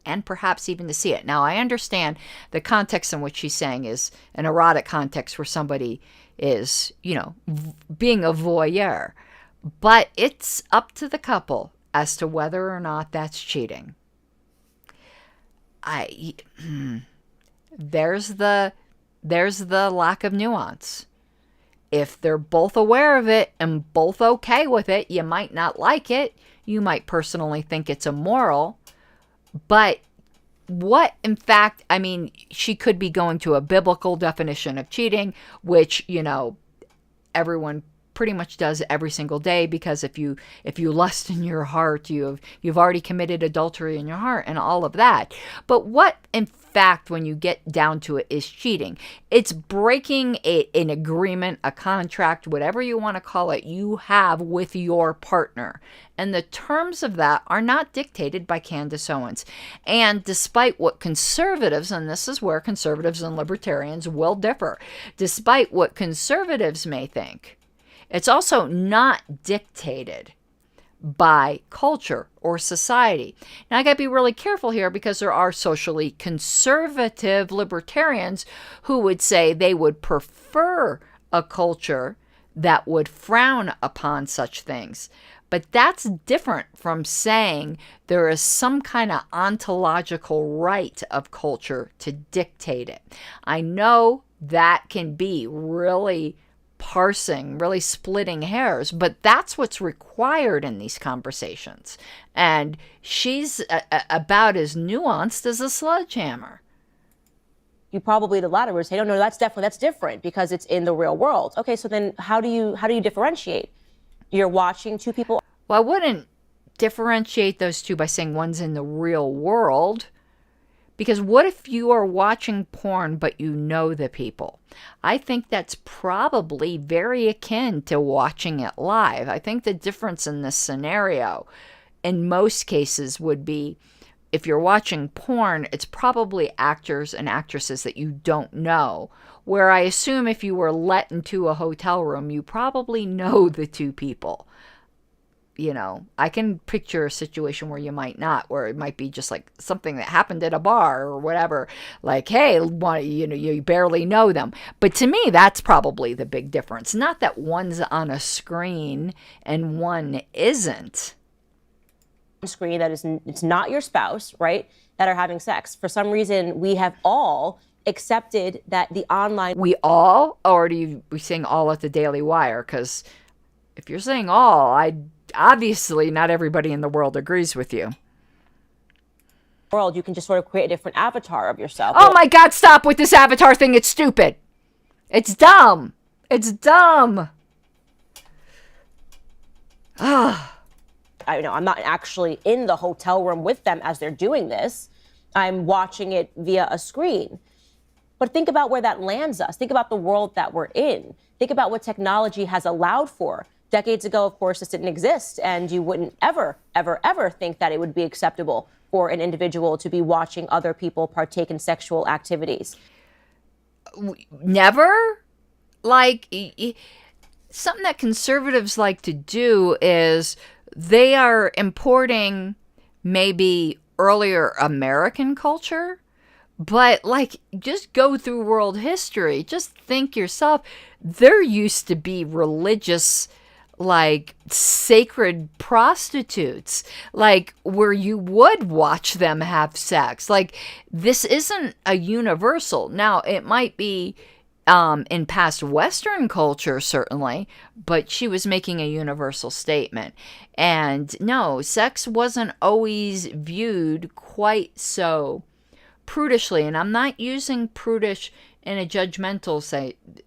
and perhaps even to see it. Now, I understand the context in which she's saying is an erotic context where somebody is, being a voyeur. But it's up to the couple as to whether or not that's cheating. There's the lack of nuance. If they're both aware of it and both okay with it, you might not like it. You might personally think it's immoral. But what, in fact, she could be going to a biblical definition of cheating, which, everyone pretty much does every single day, because if you lust in your heart, you've already committed adultery in your heart and all of that. But what, in fact, when you get down to it, is cheating? It's breaking an agreement, a contract, whatever you want to call it, you have with your partner. And the terms of that are not dictated by Candace Owens. And despite what conservatives, and this is where conservatives and libertarians will differ, despite what conservatives may think, it's also not dictated by culture or society. Now, I got to be really careful here, because there are socially conservative libertarians who would say they would prefer a culture that would frown upon such things. But that's different from saying there is some kind of ontological right of culture to dictate it. I know that can be really splitting hairs, but that's what's required in these conversations. And she's about as nuanced as a sledgehammer. You probably the latter would say, no, that's different because it's in the real world. Okay, so then how do you differentiate? You're watching two people. Well, I wouldn't differentiate those two by saying one's in the real world. Because what if you are watching porn but you know the people? I think that's probably very akin to watching it live. I think the difference in this scenario in most cases would be if you're watching porn, it's probably actors and actresses that you don't know. Where I assume if you were let into a hotel room, you probably know the two people. You know, I can picture a situation where you might not, where it might be just like something that happened at a bar or whatever. Like, hey, you barely know them. But to me, that's probably the big difference. Not that one's on a screen and one isn't. Screen that it's not your spouse, right, that are having sex. For some reason, we have all accepted that the online... We all? Or do you be saying all at the Daily Wire? Because if you're saying all, obviously not everybody in the world agrees with you. World, you can just sort of create a different avatar of yourself. Oh my God, stop with this avatar thing. It's stupid. It's dumb. It's dumb. I'm not actually in the hotel room with them as they're doing this. I'm watching it via a screen. But think about where that lands us. Think about the world that we're in. Think about what technology has allowed for. Decades ago, of course, this didn't exist, and you wouldn't ever, ever, ever think that it would be acceptable for an individual to be watching other people partake in sexual activities. Never? Like, something that conservatives like to do is they are importing maybe earlier American culture, but like just go through world history. Just think yourself, there used to be religious, like sacred prostitutes, like where you would watch them have sex. Like this isn't a universal. Now it might be in past Western culture, certainly, but she was making a universal statement. And no, sex wasn't always viewed quite so prudishly. And I'm not using prudish in a judgmental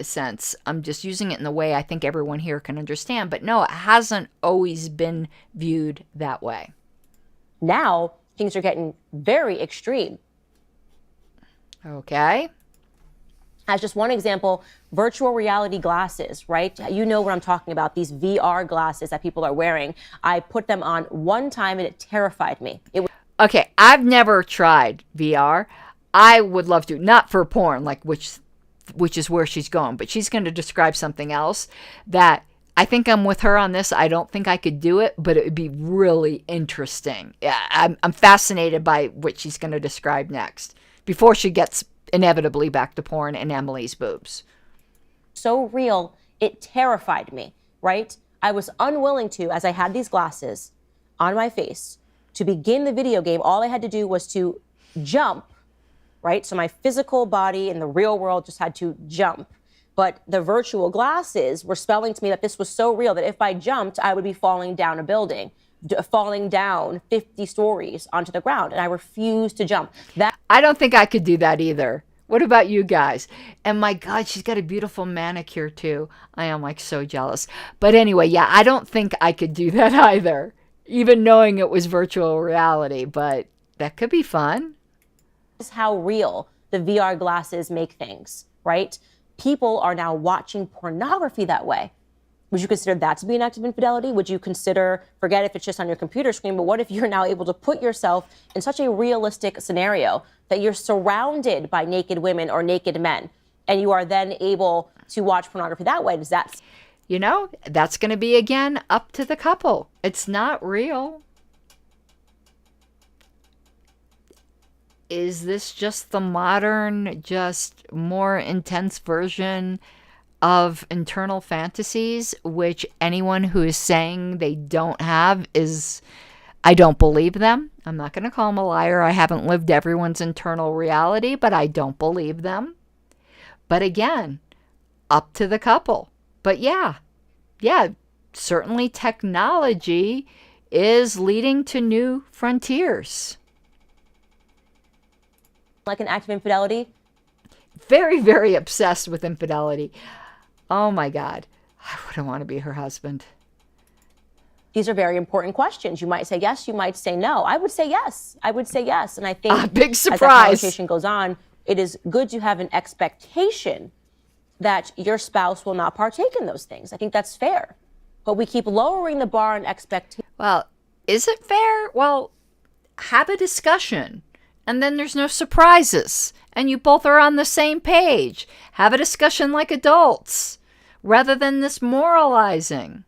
sense. I'm just using it in the way I think everyone here can understand. But no, it hasn't always been viewed that way. Now, things are getting very extreme. Okay. As just one example, virtual reality glasses, right? You know what I'm talking about, these VR glasses that people are wearing. I put them on one time and it terrified me. Okay, I've never tried VR. I would love to, not for porn, like which is where she's going, but she's going to describe something else that I think I'm with her on this. I don't think I could do it, but it would be really interesting. Yeah, I'm fascinated by what she's going to describe next before she gets inevitably back to porn and Emily's boobs. So real, it terrified me, right? I was unwilling to, as I had these glasses on my face, to begin the video game. All I had to do was to jump, right? So my physical body in the real world just had to jump. But the virtual glasses were spelling to me that this was so real that if I jumped, I would be falling down a building, falling down 50 stories onto the ground. And I refused to jump. I don't think I could do that either. What about you guys? And my God, she's got a beautiful manicure too. I am like so jealous. But anyway, yeah, I don't think I could do that either, even knowing it was virtual reality, but that could be fun. This is how real the VR glasses make things, right? People are now watching pornography that way. Would you consider that to be an act of infidelity? Would you consider, forget if it's just on your computer screen, but what if you're now able to put yourself in such a realistic scenario that you're surrounded by naked women or naked men, and you are then able to watch pornography that way? Does that... You know, that's going to be, again, up to the couple. It's not real. Is this just the modern, just more intense version of internal fantasies, which anyone who is saying they don't have is, I don't believe them. I'm not going to call them a liar. I haven't lived everyone's internal reality, but I don't believe them. But again, up to the couple. But yeah, certainly technology is leading to new frontiers. Like an act of infidelity? very, very obsessed with infidelity. Oh my God. I wouldn't want to be her husband. These are very important questions. You might say yes, you might say no. I would say yes. I would say yes. And I think Big surprise. as that conversation goes on, it is good to have an expectation that your spouse will not partake in those things. I think that's fair. But we keep lowering the bar on expectations. Well, is it fair? Well, have a discussion. And then there's no surprises. And you both are on the same page. Have a discussion like adults rather than this moralizing.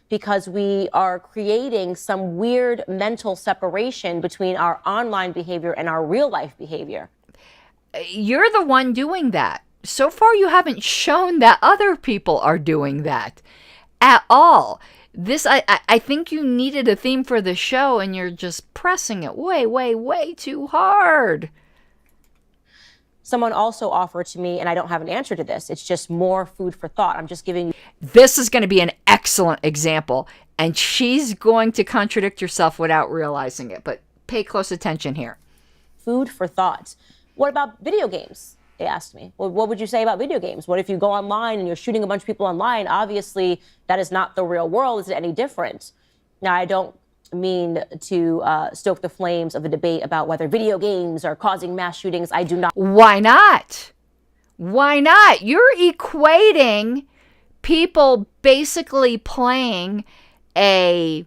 Because we are creating some weird mental separation between our online behavior and our real life behavior. You're the one doing that. So far, you haven't shown that other people are doing that at all. This, I think you needed a theme for the show, and you're just pressing it way, way, way too hard. Someone also offered to me, and I don't have an answer to this. It's just more food for thought. I'm just giving you. This is going to be an excellent example, and she's going to contradict herself without realizing it. But pay close attention here. Food for thought. What about video games? They asked me. Well, what would you say about video games? What if you go online and you're shooting a bunch of people online? Obviously, that is not the real world. Is it any different? Now, I don't mean to stoke the flames of the debate about whether video games are causing mass shootings. I do not. Why not? Why not? You're equating people basically playing a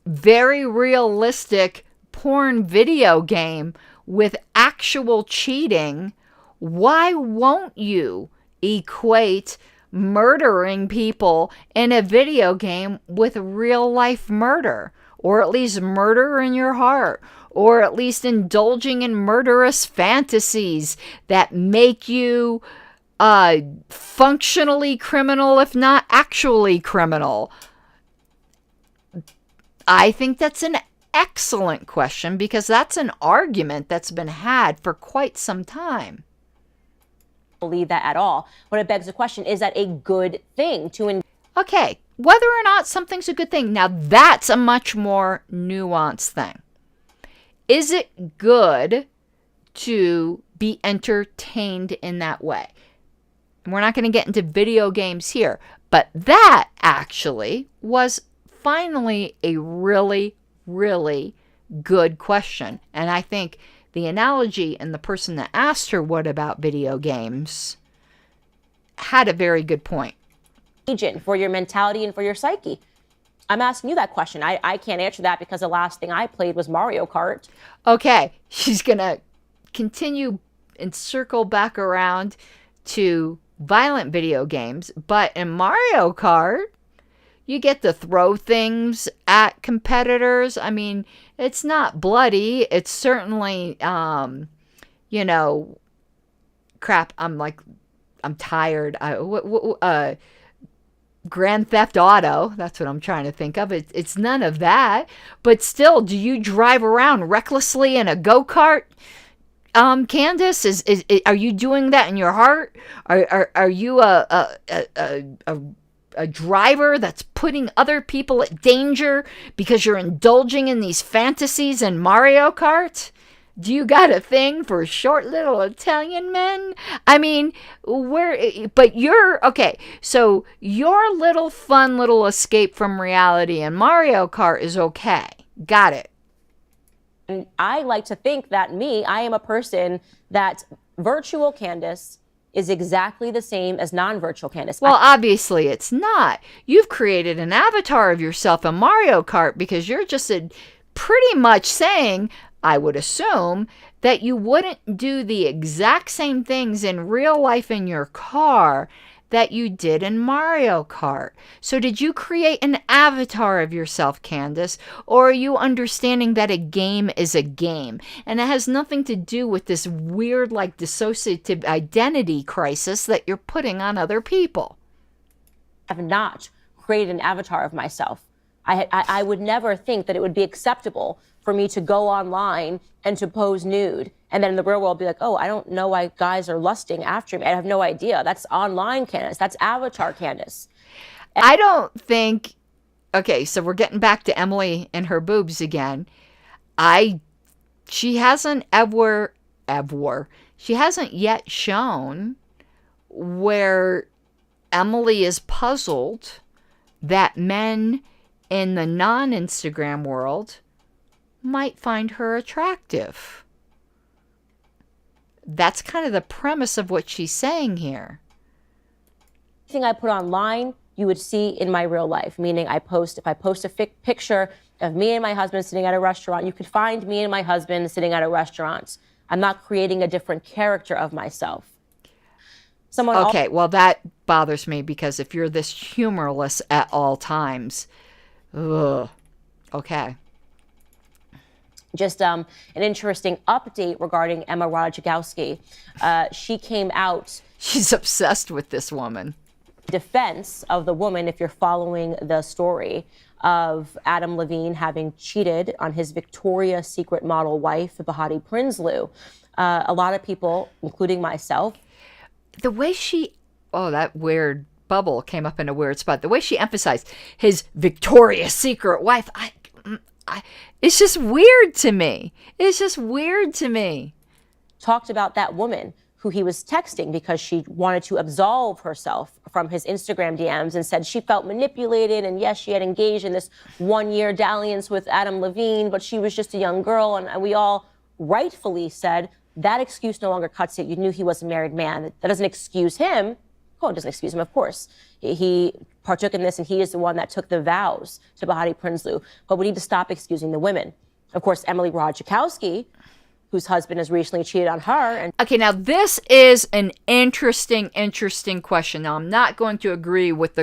very realistic porn video game with actual cheating. Why won't you equate murdering people in a video game with real life murder, or at least murder in your heart, or at least indulging in murderous fantasies that make you functionally criminal, if not actually criminal? I think that's an excellent question, because that's an argument that's been had for quite some time. Believe that at all. But it begs the question, is that a good thing to Okay, whether or not something's a good thing, now that's a much more nuanced thing. Is it good to be entertained in that way? We're not going to get into video games here, but that actually was finally a really, really good question. And I think the analogy and the person that asked her what about video games had a very good point. Agent for your mentality and for your psyche. I'm asking you that question. I can't answer that because the last thing I played was Mario Kart. Okay, she's going to continue and circle back around to violent video games, but in Mario Kart, you get to throw things at competitors. I mean, it's not bloody. It's certainly, crap. I'm tired. Grand Theft Auto. That's what I'm trying to think of. It's none of that. But still, do you drive around recklessly in a go-kart? Candace, are you doing that in your heart? Are you a driver that's putting other people at danger because you're indulging in these fantasies in Mario Kart? Do you got a thing for short little Italian men? I mean, okay, so your little fun little escape from reality in Mario Kart is okay. Got it. And I like to think that I am a person that virtual Candace is exactly the same as non-virtual Candace. Well, obviously it's not. You've created an avatar of yourself in Mario Kart because you're just pretty much saying, I would assume, that you wouldn't do the exact same things in real life in your car that you did in Mario Kart. So did you create an avatar of yourself, Candace? Or are you understanding that a game is a game? And it has nothing to do with this weird, dissociative identity crisis that you're putting on other people. I have not created an avatar of myself. I would never think that it would be acceptable for me to go online and to pose nude, and then in the real world be like, oh, I don't know why guys are lusting after me. I have no idea. That's online Candace. That's avatar Candace. I don't think, okay, so we're getting back to Emily and her boobs again. She hasn't ever ever. She hasn't yet shown where Emily is puzzled that men in the non-Instagram world might find her attractive. That's kind of the premise of what she's saying here. Anything I put online, you would see in my real life, meaning if I post a picture of me and my husband sitting at a restaurant, you could find me and my husband sitting at a restaurant. I'm not creating a different character of myself. Okay, well, that bothers me because if you're this humorless at all times, ugh. Okay. Just an interesting update regarding Emma Ratajkowski. She came out. She's obsessed with this woman. Defense of the woman, if you're following the story of Adam Levine having cheated on his Victoria's Secret model wife, Bahati Prinsloo. A lot of people, including myself. The way that weird bubble came up in a weird spot. The way she emphasized his Victoria's Secret wife, it's just weird to me. It's just weird to me. Talked about that woman who he was texting because she wanted to absolve herself from his Instagram DMs and said she felt manipulated. And yes, she had engaged in this 1-year dalliance with Adam Levine, but she was just a young girl. And we all rightfully said that excuse no longer cuts it. You knew he was a married man. That doesn't excuse him. Oh, it doesn't excuse him, of course. He partook in this, and he is the one that took the vows to Bahati Prinsloo. But we need to stop excusing the women. Of course, Emily Ratajkowski, whose husband has recently cheated on her. Okay, now this is an interesting question. Now, I'm not going to agree with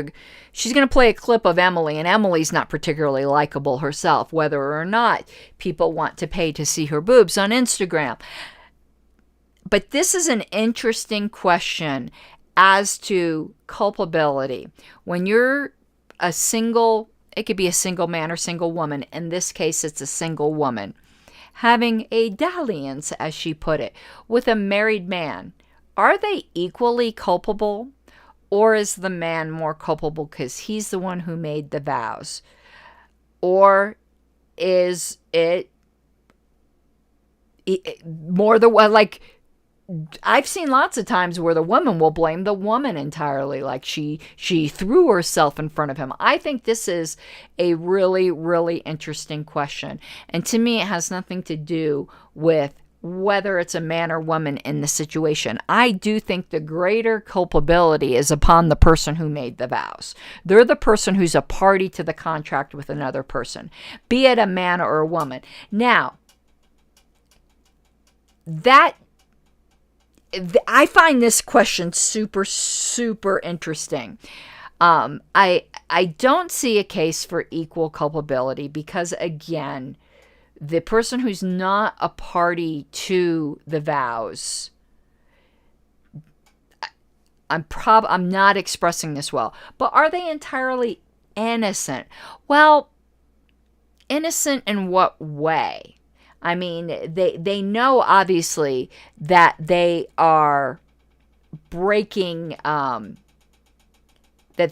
she's going to play a clip of Emily, and Emily's not particularly likable herself, whether or not people want to pay to see her boobs on Instagram. But this is an interesting question as to culpability. When you're a single, it could be a single man or single woman. In this case, it's a single woman having a dalliance, as she put it, with a married man. Are they equally culpable? Or is the man more culpable because he's the one who made the vows? Or is it more the one, like, I've seen lots of times where the woman will blame the woman entirely, like she threw herself in front of him. I think this is a really, really interesting question. And to me, it has nothing to do with whether it's a man or woman in the situation. I do think the greater culpability is upon the person who made the vows. They're the person who's a party to the contract with another person, be it a man or a woman. Now, I find this question super, super interesting. I don't see a case for equal culpability because, again, the person who's not a party to the vows, I'm not expressing this well, but are they entirely innocent? Well, innocent in what way? I mean, they know obviously that they are breaking, that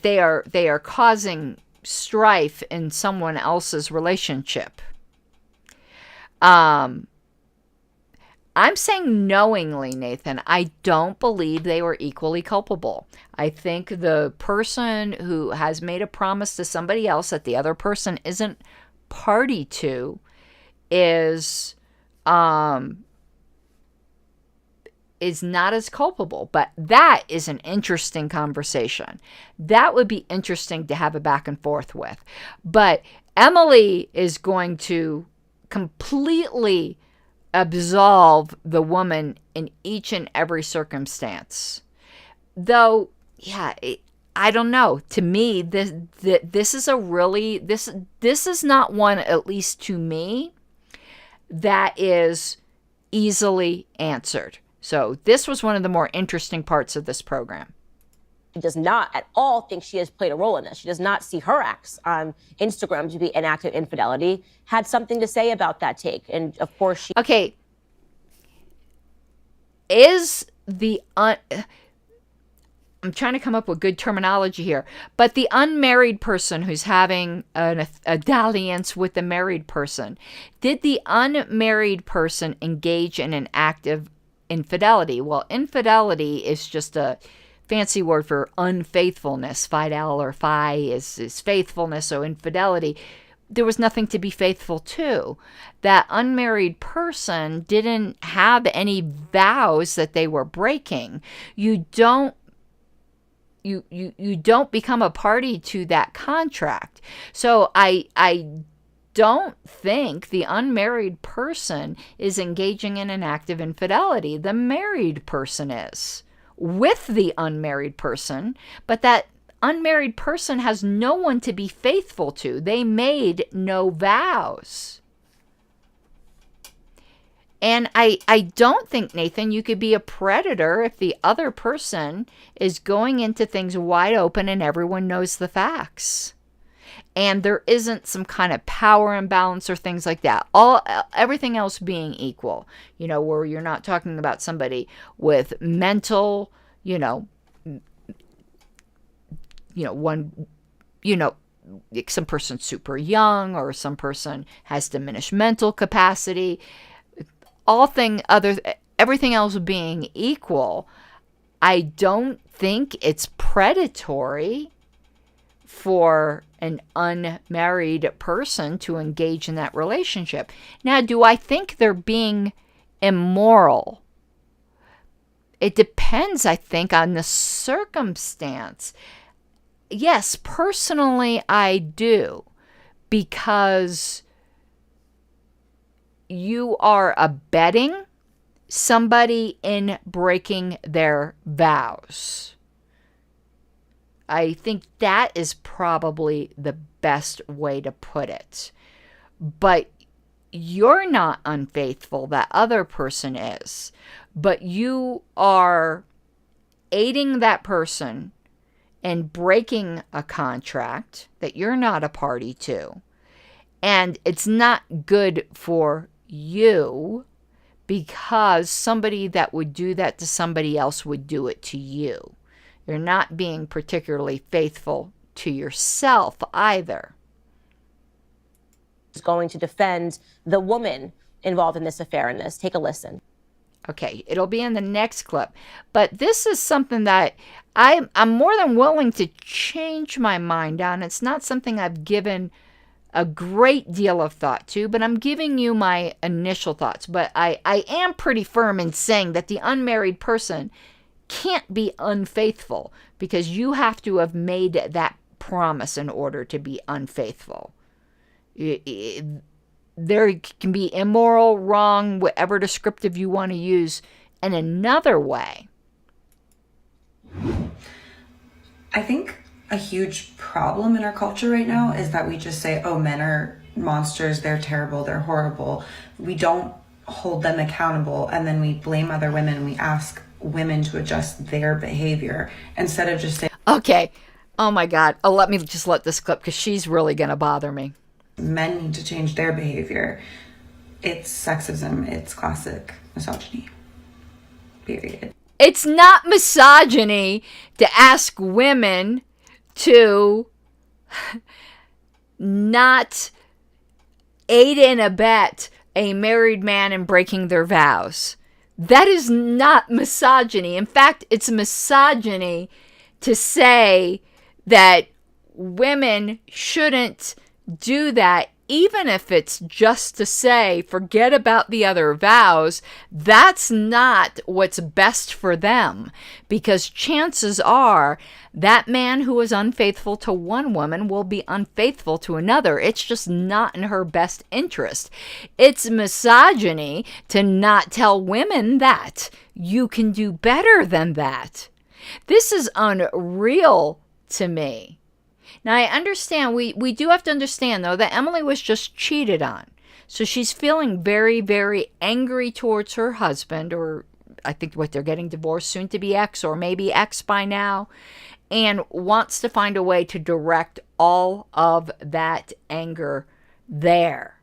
they are causing strife in someone else's relationship. I'm saying knowingly, Nathan. I don't believe they were equally culpable. I think the person who has made a promise to somebody else that the other person isn't party to is not as culpable. But that is an interesting conversation. That would be interesting to have a back and forth with. But Emily is going to completely absolve the woman in each and every circumstance. Though, yeah, I don't know. To me, this is a really, this is not one, at least to me, that is easily answered. So this was one of the more interesting parts of this program. She does not at all think she has played a role in this. She does not see her acts on Instagram to be an act of infidelity. Had something to say about that take. And of course she... Okay. Is the... I'm trying to come up with good terminology here. But the unmarried person who's having a dalliance with the married person, did the unmarried person engage in an act of infidelity. Well, infidelity is just a fancy word for unfaithfulness. Fidel or fi is faithfulness, so infidelity. There was nothing to be faithful to. That unmarried person didn't have any vows that they were breaking. You don't become a party to that contract. So I don't think the unmarried person is engaging in an act of infidelity. The married person is with the unmarried person, but that unmarried person has no one to be faithful to. They made no vows. And I don't think, Nathan, you could be a predator if the other person is going into things wide open and everyone knows the facts. And there isn't some kind of power imbalance or things like that. Everything else being equal, where you're not talking about somebody with mental, some person's super young or some person has diminished mental capacity. Everything else being equal, I don't think it's predatory for an unmarried person to engage in that relationship. Now, do I think they're being immoral? It depends, I think, on the circumstance. Yes, personally, I do, because you are abetting somebody in breaking their vows. I think that is probably the best way to put it. But you're not unfaithful, that other person is. But you are aiding that person in breaking a contract that you're not a party to. And it's not good for you, because somebody that would do that to somebody else would do it to you. You're not being particularly faithful to yourself either. Is going to defend the woman involved in this affair in this. Take a listen. Okay, it'll be in the next clip. But this is something that I'm more than willing to change my mind on. It's not something I've given a great deal of thought to, but I'm giving you my initial thoughts. But I am pretty firm in saying that the unmarried person can't be unfaithful, because you have to have made that promise in order to be unfaithful. There can be immoral, wrong, whatever descriptive you want to use in another way. I think a huge problem in our culture right now is that we just say, oh, men are monsters, they're terrible, they're horrible. We don't hold them accountable, and then we blame other women and we ask women to adjust their behavior instead of just saying, okay, oh my God, let me just let this clip, because she's really going to bother me. Men need to change their behavior. It's sexism. It's classic misogyny. Period. It's not misogyny to ask women to not aid and abet a married man in breaking their vows. That is not misogyny. In fact, it's misogyny to say that women shouldn't do that, even if it's just to say, forget about the other vows. That's not what's best for them, because chances are that man who is unfaithful to one woman will be unfaithful to another. It's just not in her best interest. It's misogyny to not tell women that you can do better than that. This is unreal to me. Now, I understand, we do have to understand, though, that Emily was just cheated on. So she's feeling very, very angry towards her husband, or I think what they're getting divorced, soon to be ex, or maybe ex by now, and wants to find a way to direct all of that anger there.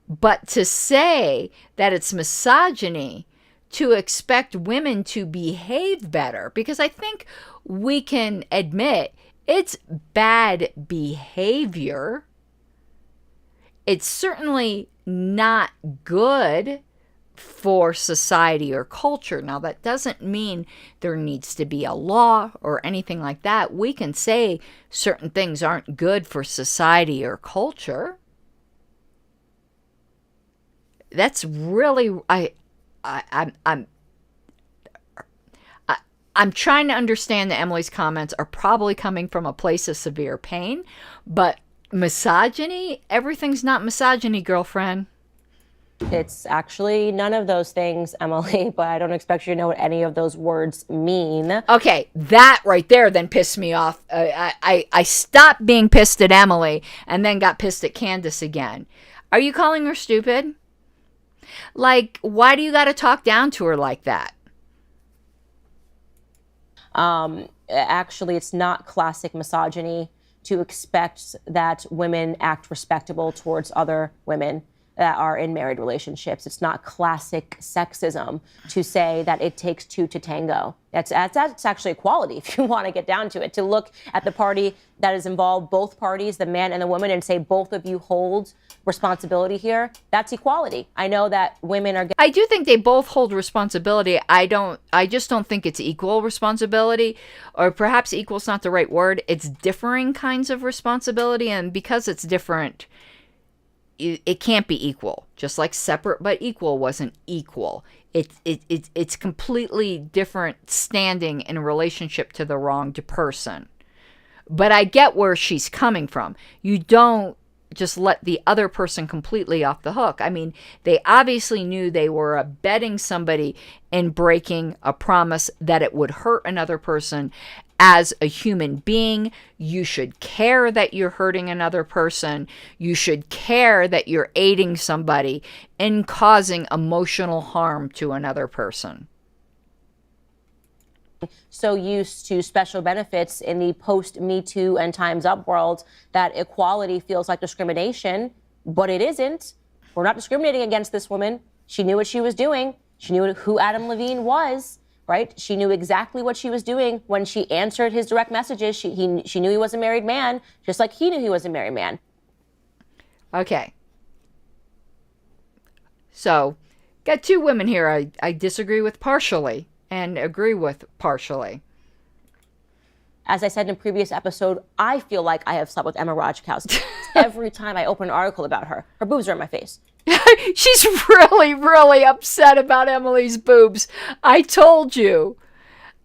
But to say that it's misogyny to expect women to behave better, because I think we can admit it's bad behavior. It's certainly not good for society or culture. Now, that doesn't mean there needs to be a law or anything like that. We can say certain things aren't good for society or culture. That's really, I'm trying to understand that Emily's comments are probably coming from a place of severe pain, but misogyny, everything's not misogyny, girlfriend. It's actually none of those things, Emily, but I don't expect you to know what any of those words mean. Okay, that right there then pissed me off. I stopped being pissed at Emily and then got pissed at Candace again. Are you calling her stupid? Like, why do you got to talk down to her like that? Actually, it's not classic misogyny to expect that women act respectable towards other women that are in married relationships. It's not classic sexism to say that it takes two to tango. That's actually equality, if you want to get down to it. To look at the party that is involved, both parties, the man and the woman, and say both of you hold responsibility here, that's equality. I know that women are... I do think they both hold responsibility. I just don't think it's equal responsibility, or perhaps equal is not the right word. It's differing kinds of responsibility, and because it's different, it can't be equal. Just like separate but equal wasn't equal. It's completely different standing in relationship to the wronged person. But I get where she's coming from. You don't just let the other person completely off the hook. I mean, they obviously knew they were abetting somebody in breaking a promise that it would hurt another person. As a human being, you should care that you're hurting another person. You should care that you're aiding somebody in causing emotional harm to another person. So used to special benefits in the post-Me Too and Time's Up world that equality feels like discrimination, but it isn't. We're not discriminating against this woman. She knew what she was doing. She knew who Adam Levine was, right? She knew exactly what she was doing when she answered his direct messages. She knew he was a married man, just like he knew he was a married man. Okay. So, got two women here I disagree with partially and agree with partially. As I said in a previous episode, I feel like I have slept with Emma Ratajkowski. Every time I open an article about her, her boobs are in my face. She's really, really upset about Emily's boobs. I told you.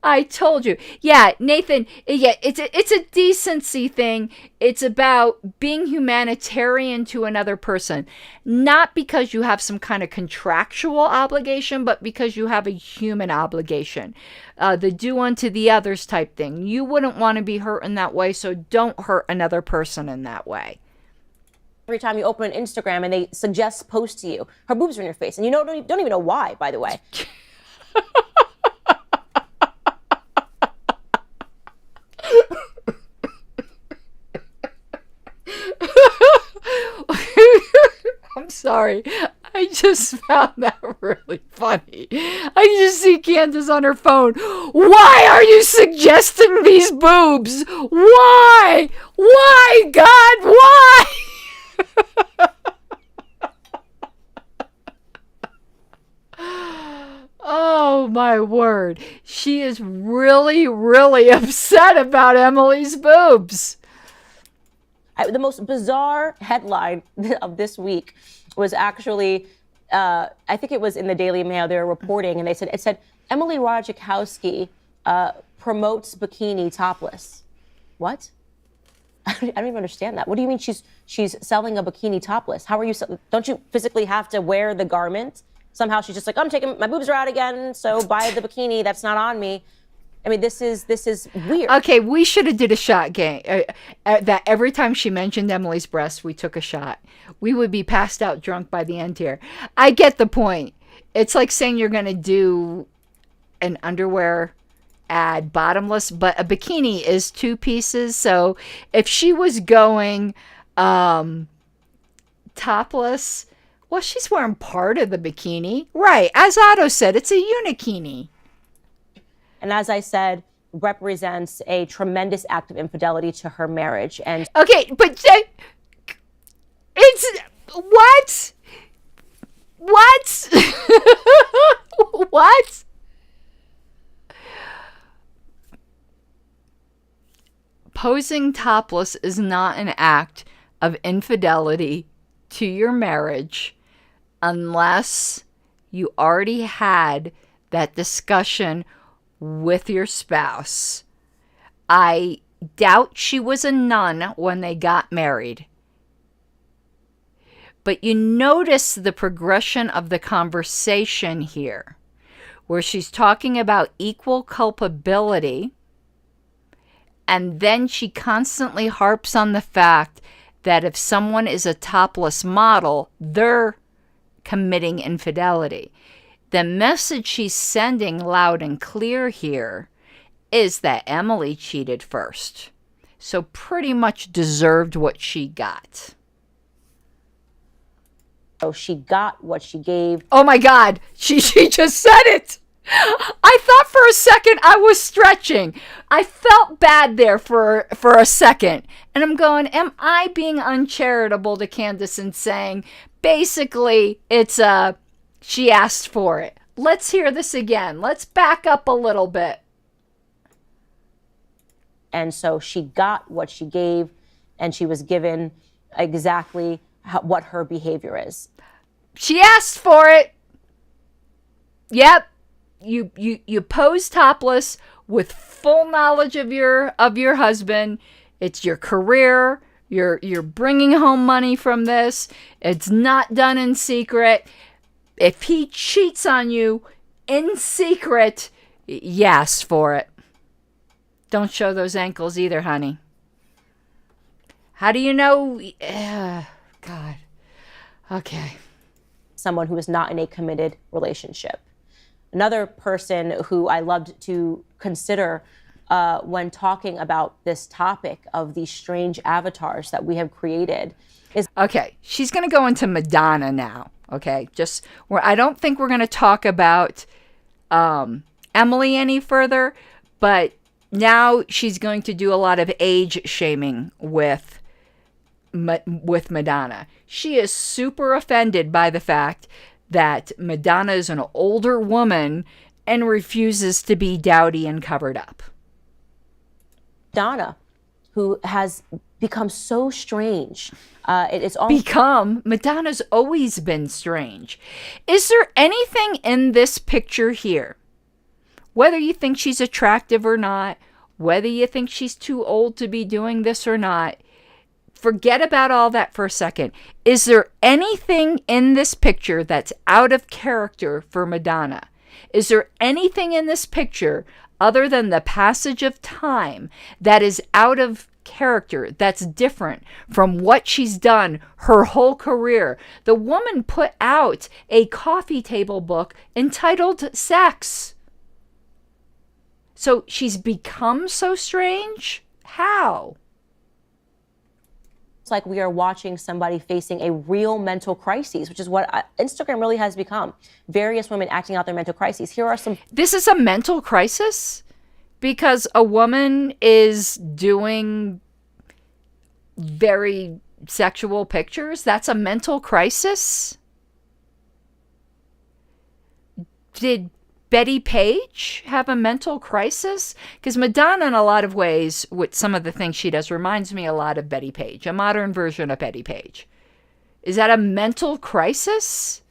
Yeah, Nathan, yeah, it's a decency thing. It's about being humanitarian to another person. Not because you have some kind of contractual obligation, but because you have a human obligation. The do unto the others type thing. You wouldn't want to be hurt in that way, so don't hurt another person in that way. Every time you open an Instagram and they suggest post to you, her boobs are in your face. And you don't even know why, by the way. I'm sorry. I just found that really funny. I just see Candace on her phone. Why are you suggesting these boobs? Why? Why, God? Why? Oh, my word. She is really, really upset about Emily's boobs. The most bizarre headline of this week was actually, I think it was in the Daily Mail. They were reporting, and it said Emily Ratajkowski promotes bikini topless. What? I don't even understand that. What do you mean she's selling a bikini topless? How are you? Don't you physically have to wear the garment? Somehow she's just like, I'm taking my boobs are out again, so buy the bikini that's not on me. I mean, this is weird. Okay, we should have did a shot game. That every time she mentioned Emily's breasts, we took a shot. We would be passed out drunk by the end here. I get the point. It's like saying you're going to do an underwear ad bottomless, but a bikini is two pieces. So if she was going topless, well, she's wearing part of the bikini. Right. As Otto said, it's a unikini. And as I said, represents a tremendous act of infidelity to her marriage. And okay, but it's what? What? What? Posing topless is not an act of infidelity to your marriage unless you already had that discussion with your spouse. I doubt she was a nun when they got married. But you notice the progression of the conversation here, where she's talking about equal culpability, and then she constantly harps on the fact that if someone is a topless model, they're committing infidelity. The message she's sending loud and clear here is that Emily cheated first, so pretty much deserved what she got. So she got what she gave. Oh my God, she just said it. I thought for a second I was stretching. I felt bad there for a second. And I'm going, am I being uncharitable to Candace and saying, basically, it's she asked for it. Let's hear this again. Let's back up a little bit. And so she got what she gave, and she was given exactly what her behavior is. She asked for it. Yep. You pose topless with full knowledge of your husband. It's your career. You're bringing home money from this. It's not done in secret. If he cheats on you in secret, you asked for it. Don't show those ankles either, honey. How do you know? God. Okay. Someone who is not in a committed relationship. Another person who I loved to consider when talking about this topic of these strange avatars that we have created is... Okay, she's going to go into Madonna now, okay? Just where I don't think we're going to talk about Emily any further, but now she's going to do a lot of age shaming with Madonna. She is super offended by the fact that Madonna is an older woman and refuses to be dowdy and covered up. Madonna, who has become so strange. Madonna's always been strange. Is there anything in this picture here, whether you think she's attractive or not, whether you think she's too old to be doing this or not, forget about all that for a second. Is there anything in this picture that's out of character for Madonna? Is there anything in this picture other than the passage of time that is out of character, that's different from what she's done her whole career? The woman put out a coffee table book entitled Sex. So she's become so strange? How? It's like we are watching somebody facing a real mental crisis, which is what Instagram really has become. Various women acting out their mental crises. Here are some... This is a mental crisis? Because a woman is doing very sexual pictures? That's a mental crisis? Did Betty Page have a mental crisis? Because Madonna, in a lot of ways, with some of the things she does, reminds me a lot of Betty Page, a modern version of Betty Page. Is that a mental crisis?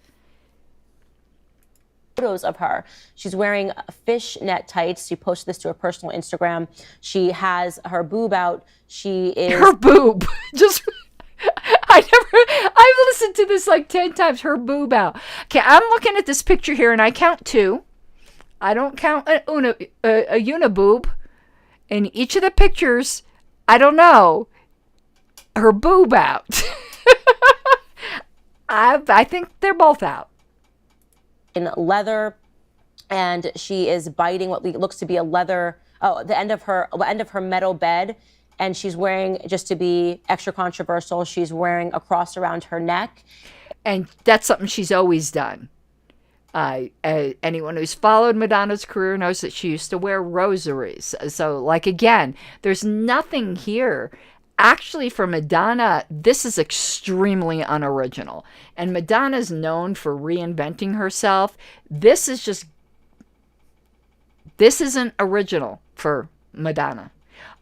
Photos of her. She's wearing fishnet tights. She posted this to her personal Instagram. She has her boob out. She is... Her boob. Just... I've listened to this like 10 times. Her boob out. Okay, I'm looking at this picture here, and I count 2. I don't count a uniboob. In each of the pictures, I don't know, her boob out. I think they're both out. In leather, and she is biting what looks to be a leather, the end of her metal bed, and she's wearing, just to be extra controversial, she's wearing a cross around her neck. And that's something she's always done. Anyone who's followed Madonna's career knows that she used to wear rosaries. So, like, again, there's nothing here actually, for Madonna, this is extremely unoriginal. And Madonna's known for reinventing herself. This isn't original for Madonna.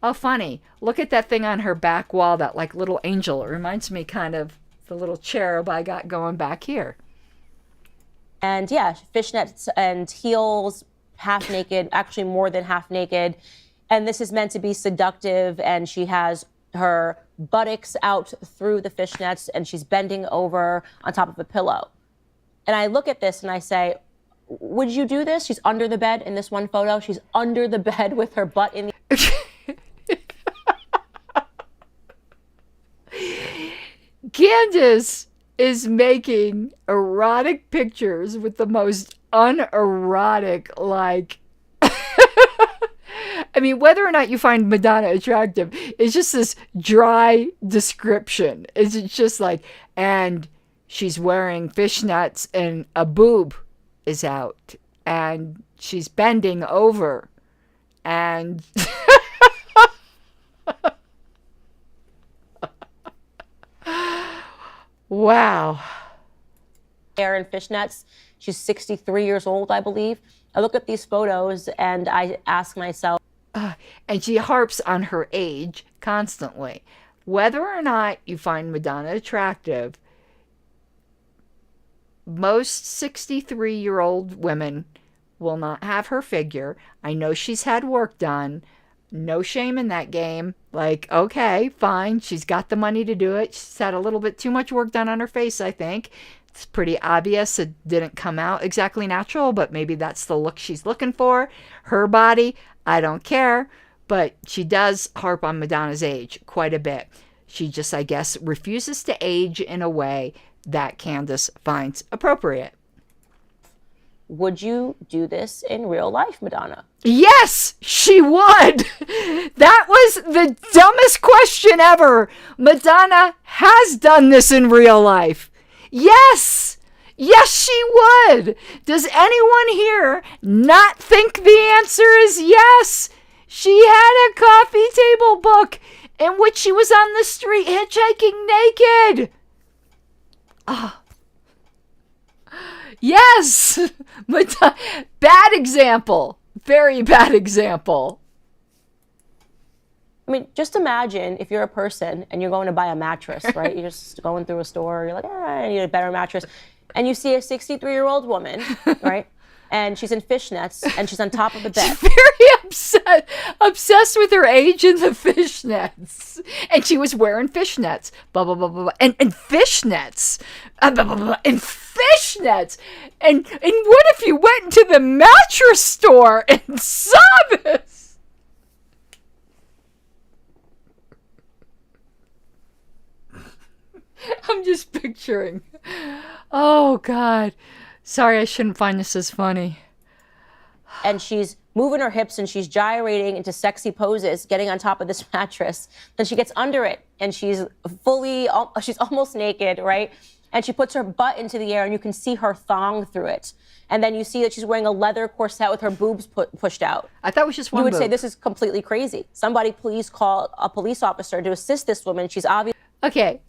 Oh, funny. Look at that thing on her back wall, that like little angel. It reminds me kind of the little cherub I got going back here. And yeah, fishnets and heels, half naked, actually more than half naked. And this is meant to be seductive. And she has her buttocks out through the fishnets and she's bending over on top of a pillow. And I look at this and I say, would you do this? She's under the bed in this one photo. She's under the bed with her butt in the... Candace is making erotic pictures with the most unerotic, like... I mean, whether or not you find Madonna attractive, it's just this dry description. It's just like, and she's wearing fishnets and a boob is out and she's bending over and... Wow. Hair and fishnets. She's 63 years old, I believe. I look at these photos and I ask myself, and she harps on her age constantly. Whether or not you find Madonna attractive, most 63-year-old women will not have her figure. I know she's had work done. No shame in that game. Like, okay, fine. She's got the money to do it. She's had a little bit too much work done on her face, I think. It's pretty obvious it didn't come out exactly natural, but maybe that's the look she's looking for. Her body, I don't care. But she does harp on Madonna's age quite a bit. She just, I guess, refuses to age in a way that Candace finds appropriate. would you do this in real life, Madonna? Yes, she would. That was the dumbest question ever. Madonna has done this in real life. Yes. Yes, she would. Does anyone here not think the answer is yes? She had a coffee table book in which she was on the street hitchhiking naked. Ah. Yes. Bad example. Very bad example. I mean, just imagine if you're a person and you're going to buy a mattress, right? You're just going through a store, you're like, I need a better mattress. And you see a 63-year-old woman, right? And she's in fishnets and she's on top of the bed. She's very obsessed with her age in the fishnets. And she was wearing fishnets. Blah, blah, blah, blah, blah. And fishnets. Blah, blah, blah, and fishnets. And what if you went into the mattress store and saw this? I'm just picturing. Oh, God. Sorry, I shouldn't find this as funny. And she's moving her hips and she's gyrating into sexy poses, getting on top of this mattress. Then she gets under it and she's almost naked, right? And she puts her butt into the air and you can see her thong through it. And then you see that she's wearing a leather corset with her boobs pushed out. I thought it was just one You would boob. say, this is completely crazy. Somebody please call a police officer to assist this woman. She's obviously... Okay.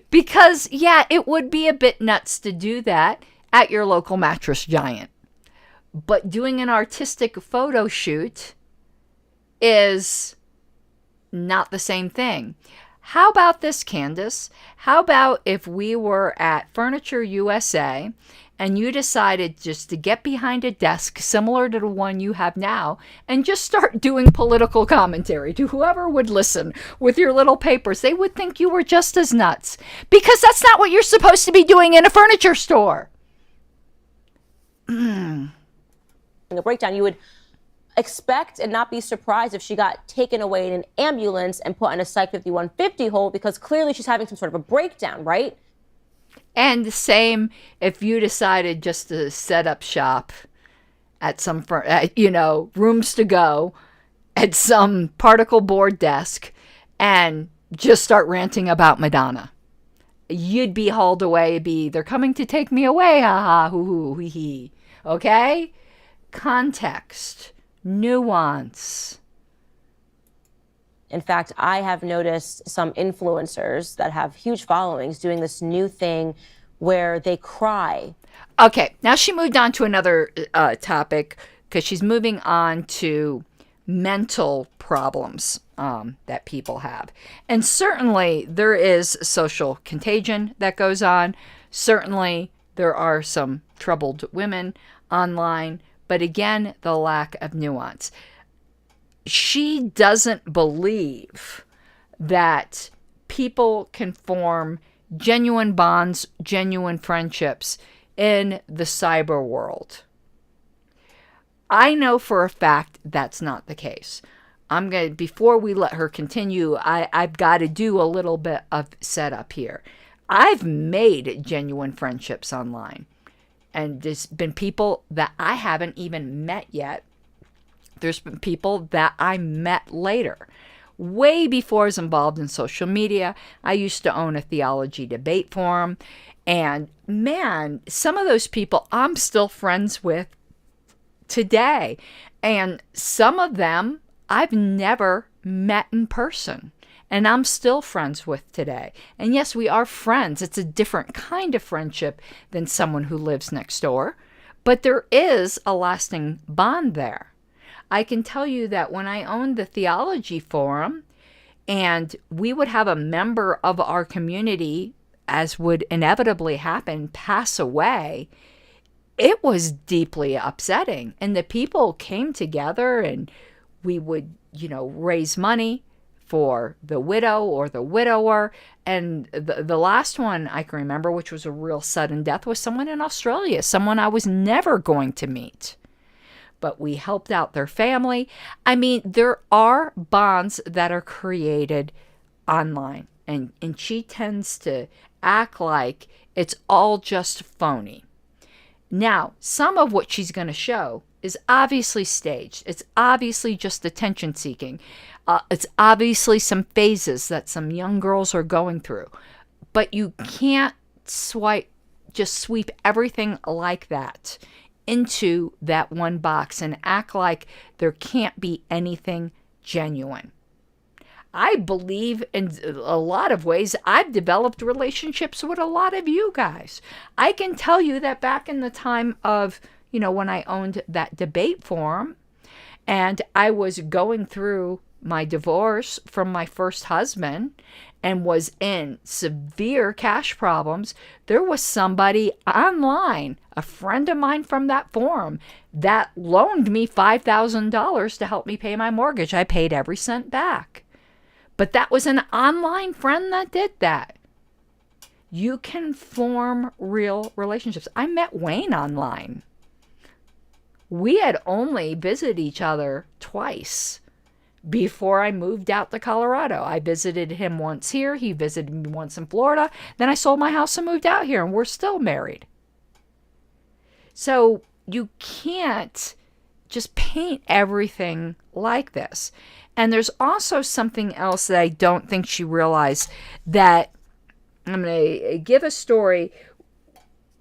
Because, yeah, it would be a bit nuts to do that at your local mattress giant. But doing an artistic photo shoot is not the same thing. How about this, Candace? How about if we were at Furniture USA and you decided just to get behind a desk similar to the one you have now and just start doing political commentary to whoever would listen with your little papers? They would think you were just as nuts because that's not what you're supposed to be doing in a furniture store. a breakdown. You would expect and not be surprised if she got taken away in an ambulance and put on a Psych 5150 hold because clearly she's having some sort of a breakdown, right? And the same if you decided just to set up shop at some, rooms to go at some particle board desk and just start ranting about Madonna. You'd be hauled away, they're coming to take me away, ha ha, hoo hoo, hee hee. Okay? Context, nuance. In fact, I have noticed some influencers that have huge followings doing this new thing where they cry. Okay, now she moved on to another topic because she's moving on to mental problems that people have. And certainly there is social contagion that goes on. Certainly there are some troubled women online. But again, the lack of nuance. She doesn't believe that people can form genuine bonds, genuine friendships in the cyber world. I know for a fact that's not the case. Before we let her continue, I've got to do a little bit of setup here. I've made genuine friendships online. And there's been people that I haven't even met yet. There's been people that I met later. Way before I was involved in social media, I used to own a theology debate forum. And man, some of those people I'm still friends with today. And some of them I've never met in person. And I'm still friends with today. And yes, we are friends. It's a different kind of friendship than someone who lives next door. But there is a lasting bond there. I can tell you that when I owned the theology forum, and we would have a member of our community, as would inevitably happen, pass away, it was deeply upsetting. And the people came together and we would, raise money for the widow or the widower. And the last one I can remember, which was a real sudden death, was someone in Australia, someone I was never going to meet. But we helped out their family. I mean, there are bonds that are created online. And she tends to act like it's all just phony. Now, some of what she's going to show is obviously staged. It's obviously just attention seeking. It's obviously some phases that some young girls are going through. But you can't just sweep everything like that into that one box and act like there can't be anything genuine. I believe in a lot of ways I've developed relationships with a lot of you guys. I can tell you that back in the time of, when I owned that debate forum and I was going through my divorce from my first husband and was in severe cash problems, there was somebody online, a friend of mine from that forum, that loaned me $5,000 to help me pay my mortgage. I paid every cent back. But that was an online friend that did that. You can form real relationships. I met Wayne online. We had only visited each other twice before I moved out to Colorado. I visited him once here. He visited me once in Florida. Then I sold my house and moved out here, and we're still married. So you can't just paint everything like this. And there's also something else that I don't think she realized, that I'm going to give a story.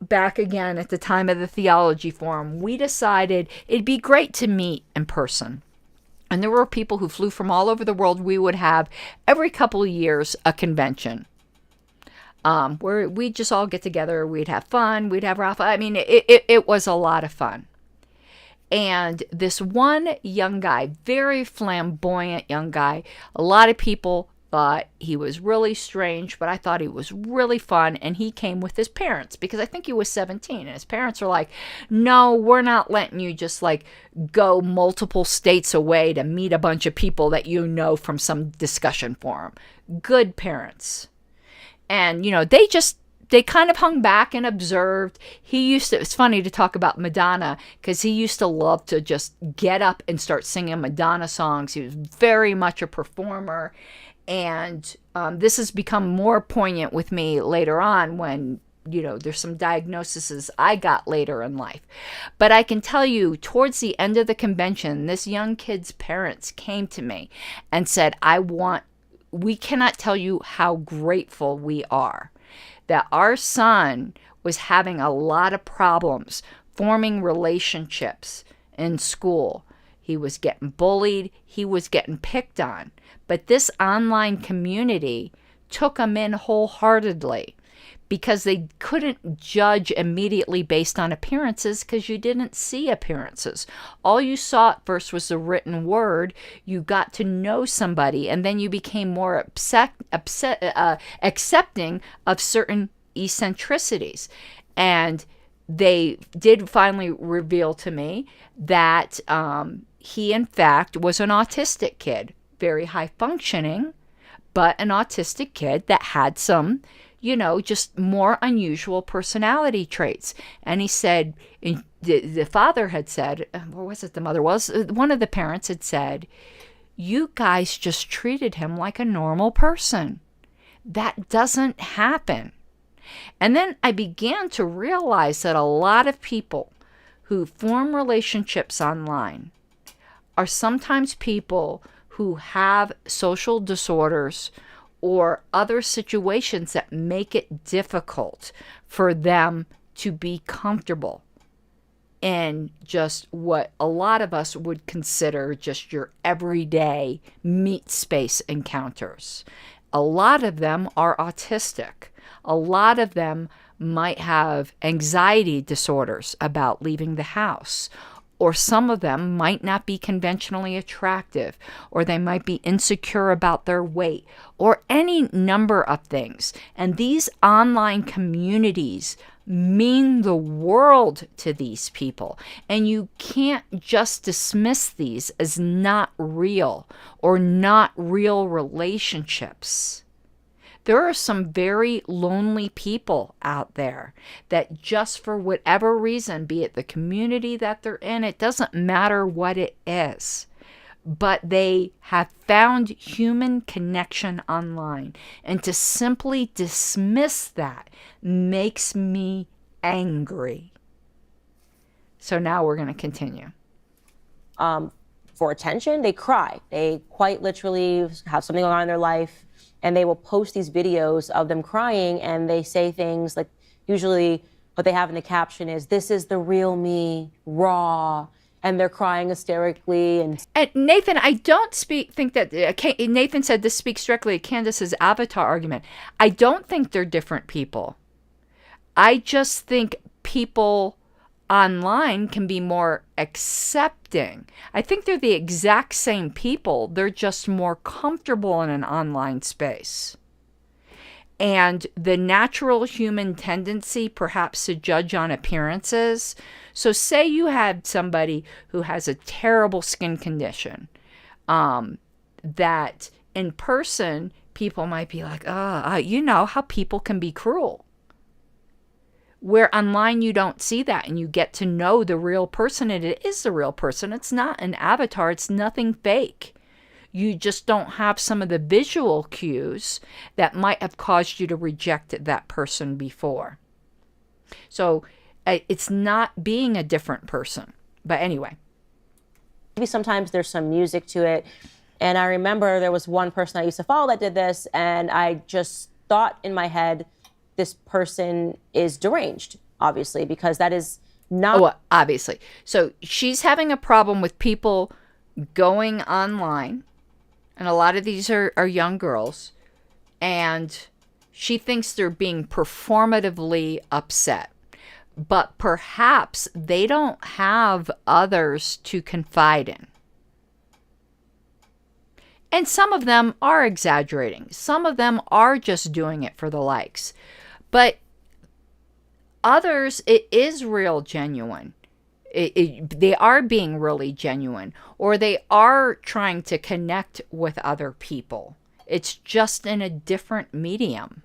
Back again at the time of the theology forum, we decided it'd be great to meet in person. And there were people who flew from all over the world. We would have every couple of years a convention where we'd just all get together. We'd have fun. We'd have raffle. I mean, it was a lot of fun. And this one young guy, very flamboyant young guy, a lot of people thought he was really strange, but I thought he was really fun. And he came with his parents because I think he was 17. And his parents were like, no, we're not letting you just go multiple states away to meet a bunch of people that from some discussion forum. Good parents. And, they kind of hung back and observed. It's funny to talk about Madonna because he used to love to just get up and start singing Madonna songs. He was very much a performer. And this has become more poignant with me later on when, there's some diagnoses I got later in life. But I can tell you, towards the end of the convention, this young kid's parents came to me and said, we cannot tell you how grateful we are that our son was having a lot of problems forming relationships in school. He was getting bullied. He was getting picked on. But this online community took him in wholeheartedly because they couldn't judge immediately based on appearances because you didn't see appearances. All you saw at first was the written word. You got to know somebody, and then you became more accepting of certain eccentricities. And they did finally reveal to me that he, in fact, was an autistic kid, very high functioning, but an autistic kid that had some, just more unusual personality traits. And he said, the father had said, or was it the mother? One of the parents had said, you guys just treated him like a normal person. That doesn't happen. And then I began to realize that a lot of people who form relationships online are sometimes people who have social disorders or other situations that make it difficult for them to be comfortable in just what a lot of us would consider just your everyday meat space encounters. A lot of them are autistic. A lot of them might have anxiety disorders about leaving the house. Or some of them might not be conventionally attractive, or they might be insecure about their weight, or any number of things. And these online communities mean the world to these people. And you can't just dismiss these as not real or not real relationships. There are some very lonely people out there that just for whatever reason, be it the community that they're in, it doesn't matter what it is, but they have found human connection online. And to simply dismiss that makes me angry. So now we're going to continue. For attention, they cry. They quite literally have something going on in their life, and they will post these videos of them crying, and they say things like, usually what they have in the caption is, "This is the real me, raw," and they're crying hysterically. And Nathan, I don't think that, Nathan said this speaks directly to Candace's avatar argument. I don't think they're different people. I just think people online can be more accepting. I think they're the exact same people. They're just more comfortable in an online space. And the natural human tendency perhaps to judge on appearances. So say you had somebody who has a terrible skin condition, that in person people might be like, you know how people can be cruel. Where online you don't see that, and you get to know the real person, and it is the real person. It's not an avatar. It's nothing fake. You just don't have some of the visual cues that might have caused you to reject that person before. So it's not being a different person. But anyway. Maybe sometimes there's some music to it. And I remember there was one person I used to follow that did this, and I just thought in my head, this person is deranged, obviously, because that is not... Oh, obviously. So she's having a problem with people going online, and a lot of these are young girls, and she thinks they're being performatively upset. But perhaps they don't have others to confide in. And some of them are exaggerating. Some of them are just doing it for the likes. But others, it is real genuine. They are being really genuine. Or they are trying to connect with other people. It's just in a different medium.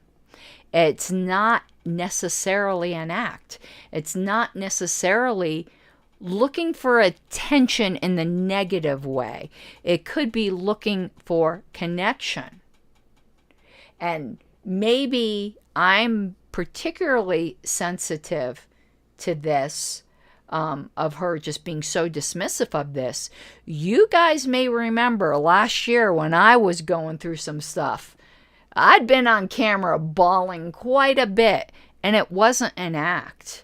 It's not necessarily an act. It's not necessarily looking for attention in the negative way. It could be looking for connection. And maybe I'm particularly sensitive to this, of her just being so dismissive of this. You guys may remember last year when I was going through some stuff. I'd been on camera bawling quite a bit, and it wasn't an act.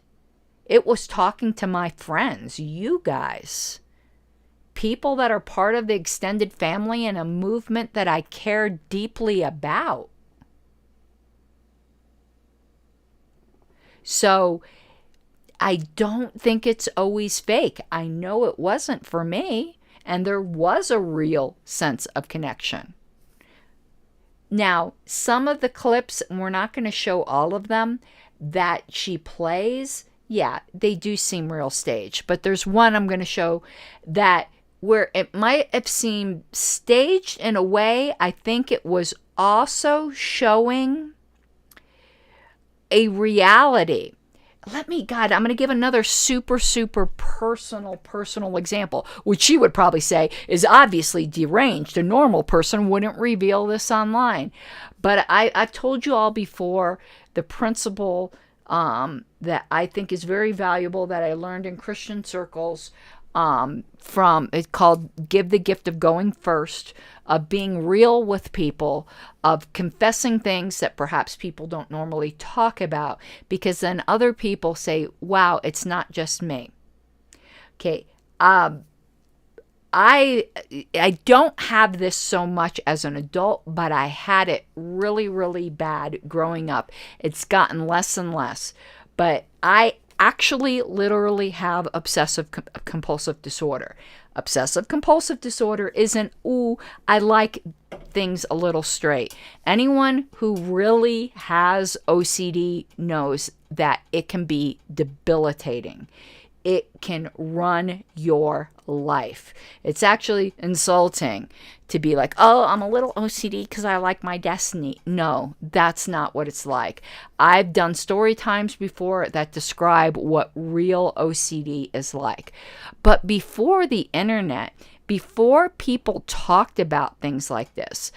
It was talking to my friends, you guys. people that are part of the extended family and a movement that I care deeply about. So I don't think it's always fake. I know it wasn't for me, and there was a real sense of connection. Now, some of the clips, and we're not going to show all of them, that she plays, yeah, they do seem real staged. But there's one I'm going to show that where it might have seemed staged in a way, I think it was also showing a reality. I'm going to give another super personal example, which she would probably say is obviously deranged. A normal person wouldn't reveal this online. But I've told you all before the principle that I think is very valuable that I learned in Christian circles from, it's called Give the Gift of Going First, of being real with people, of confessing things that perhaps people don't normally talk about, because then other people say, wow, it's not just me. Okay. I don't have this so much as an adult, but I had it really bad growing up. It's gotten less and less. But I actually literally have obsessive compulsive disorder. Obsessive compulsive disorder isn't, ooh, I like things a little straight. Anyone who really has OCD knows that it can be debilitating. It can run your life. It's actually insulting to be like, oh, I'm a little OCD because I like my destiny. No, that's not what it's like. I've done story times before that describe what real OCD is like. But before the internet, before people talked about things like this,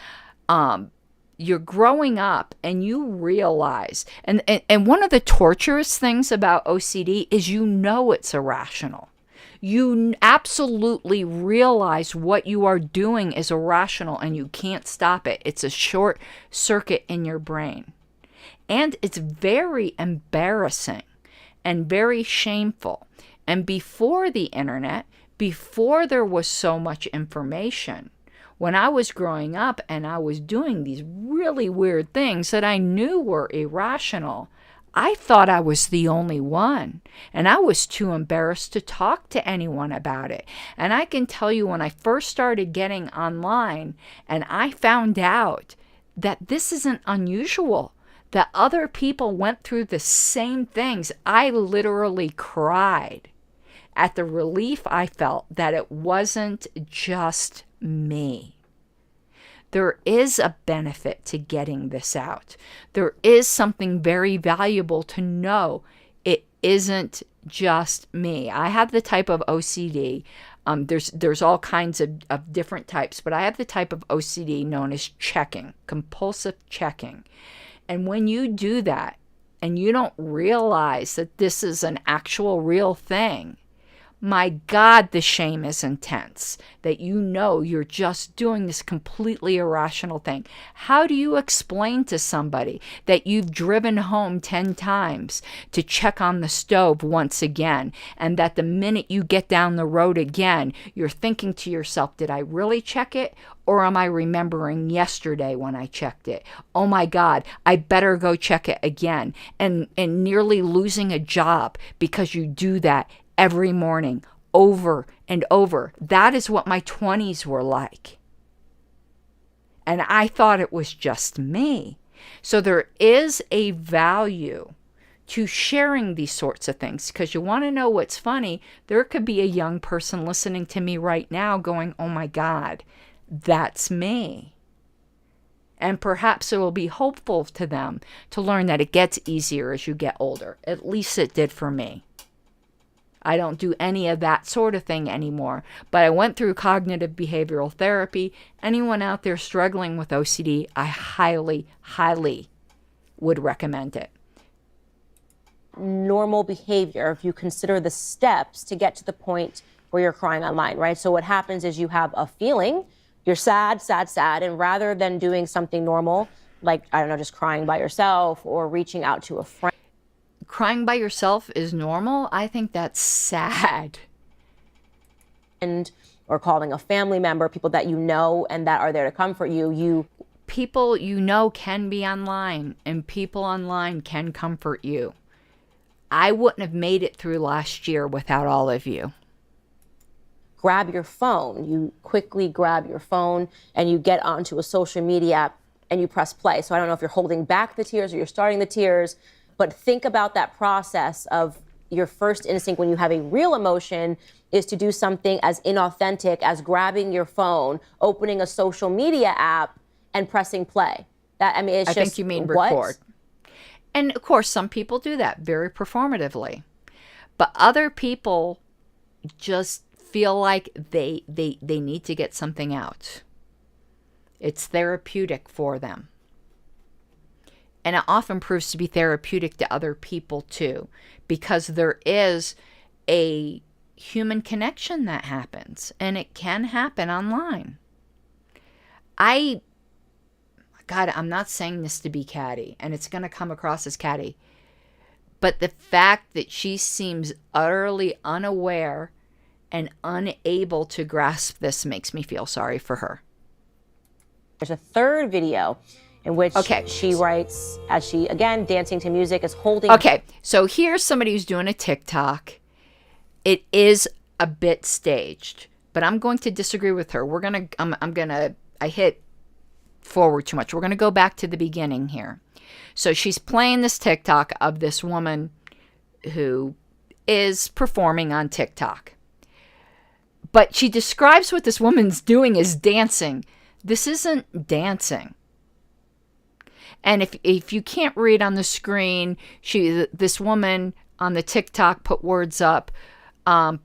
you're growing up and you realize, and one of the torturous things about OCD is you know it's irrational. You absolutely realize what you are doing is irrational and you can't stop it. It's a short circuit in your brain. And it's very embarrassing and very shameful. And before the internet, before there was so much information, when I was growing up and I was doing these really weird things that I knew were irrational, I thought I was the only one. And I was too embarrassed to talk to anyone about it. And I can tell you, when I first started getting online and I found out that this isn't unusual, that other people went through the same things, I literally cried at the relief I felt that it wasn't just me. There is a benefit to getting this out. There is something very valuable to know it isn't just me. I have the type of OCD. There's all kinds of different types, but I have the type of OCD known as checking, compulsive checking. And when you do that and you don't realize that this is an actual real thing, my God, the shame is intense that you know you're just doing this completely irrational thing. How do you explain to somebody that you've driven home 10 times to check on the stove once again, and that the minute you get down the road again, you're thinking to yourself, did I really check it? Or am I remembering yesterday when I checked it? Oh my God, I better go check it again. And nearly losing a job because you do that every morning, over and over. That is what my 20s were like. And I thought it was just me. So there is a value to sharing these sorts of things, because you want to know what's funny? There could be a young person listening to me right now going, oh my God, that's me. And perhaps it will be hopeful to them to learn that it gets easier as you get older. At least it did for me. I don't do any of that sort of thing anymore. But I went through cognitive behavioral therapy. Anyone out there struggling with OCD, I highly would recommend it. Normal behavior, if you consider the steps to get to the point where you're crying online, right? So what happens is you have a feeling, you're sad, and rather than doing something normal, like, I don't know, just crying by yourself or reaching out to a friend. Crying by yourself is normal? I think that's sad. friend or calling a family member, people that you know and that are there to comfort you. People you know can be online, and people online can comfort you. I wouldn't have made it through last year without all of you. Grab your phone. You quickly grab your phone and you get onto a social media app and you press play. So I don't know if you're holding back the tears or you're starting the tears, but think about that process of your first instinct when you have a real emotion is to do something as inauthentic as grabbing your phone, opening a social media app, and pressing play. It's I just, think you mean what? record. And of course, some people do that very performatively. But other people just feel like they need to get something out. It's therapeutic for them. And it often proves to be therapeutic to other people too, because there is a human connection that happens, and it can happen online. God, I'm not saying this to be catty, and it's going to come across as catty, but the fact that she seems utterly unaware and unable to grasp this makes me feel sorry for her. There's a third video in which she writes, as she, again, dancing to music, is holding... Okay, so here's somebody who's doing a TikTok. It is a bit staged, but I'm going to disagree with her. I hit forward too much. We're going to go back to the beginning here. So she's playing this TikTok of this woman who is performing on TikTok. But she describes what this woman's doing as dancing. This isn't dancing. And if you can't read on the screen, this woman on the TikTok put words up,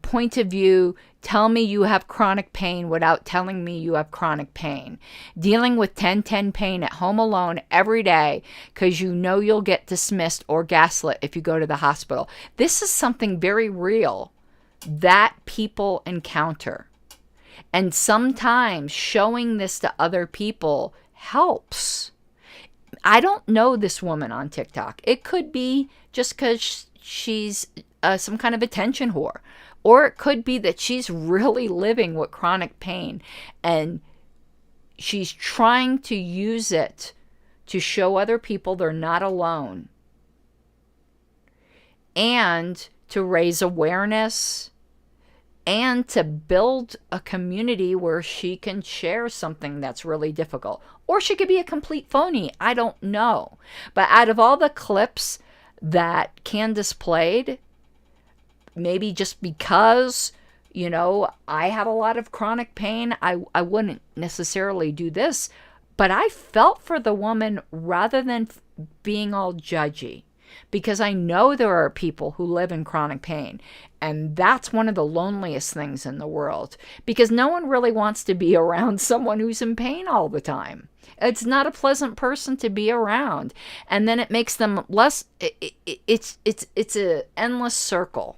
point of view, tell me you have chronic pain without telling me you have chronic pain. Dealing with 10/10 pain at home alone every day because you know you'll get dismissed or gaslit if you go to the hospital. This is something very real that people encounter. And sometimes showing this to other people helps. I don't know this woman on TikTok. It could be just because she's some kind of attention whore. Or it could be that she's really living with chronic pain and she's trying to use it to show other people they're not alone and to raise awareness and to build a community where she can share something that's really difficult. Or she could be a complete phony. I don't know. But out of all the clips that Candace played, maybe just because, I have a lot of chronic pain, I wouldn't necessarily do this. But I felt for the woman rather than being all judgy. Because I know there are people who live in chronic pain. And that's one of the loneliest things in the world. Because no one really wants to be around someone who's in pain all the time. It's not a pleasant person to be around. And then it makes them less... It's an endless circle.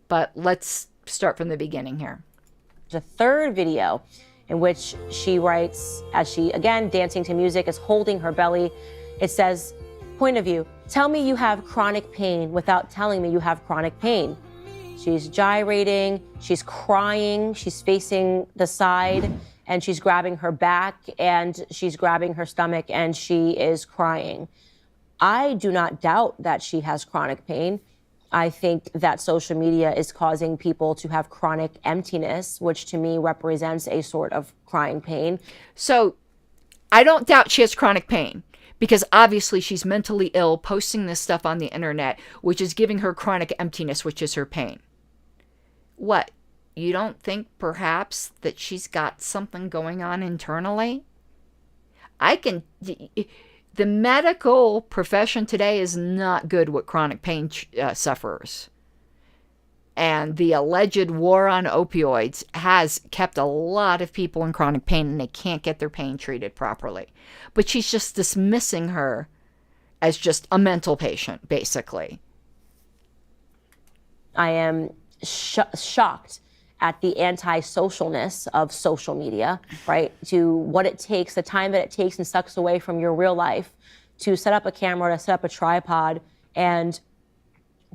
But let's start from the beginning here. There's a third video in which she writes, as she, again, dancing to music, is holding her belly. It says, point of view, tell me you have chronic pain without telling me you have chronic pain. She's gyrating, she's crying, she's facing the side, and she's grabbing her back, and she's grabbing her stomach, and she is crying. I do not doubt that she has chronic pain. I think that social media is causing people to have chronic emptiness, which to me represents a sort of crying pain. So I don't doubt she has chronic pain because obviously she's mentally ill posting this stuff on the internet, which is giving her chronic emptiness, which is her pain. What? You don't think perhaps that she's got something going on internally? The medical profession today is not good with chronic pain sufferers. And the alleged war on opioids has kept a lot of people in chronic pain and they can't get their pain treated properly. But she's just dismissing her as just a mental patient, basically. I am shocked at the anti-socialness of social media, right? To what it takes, the time that it takes and sucks away from your real life to set up a camera, to set up a tripod, and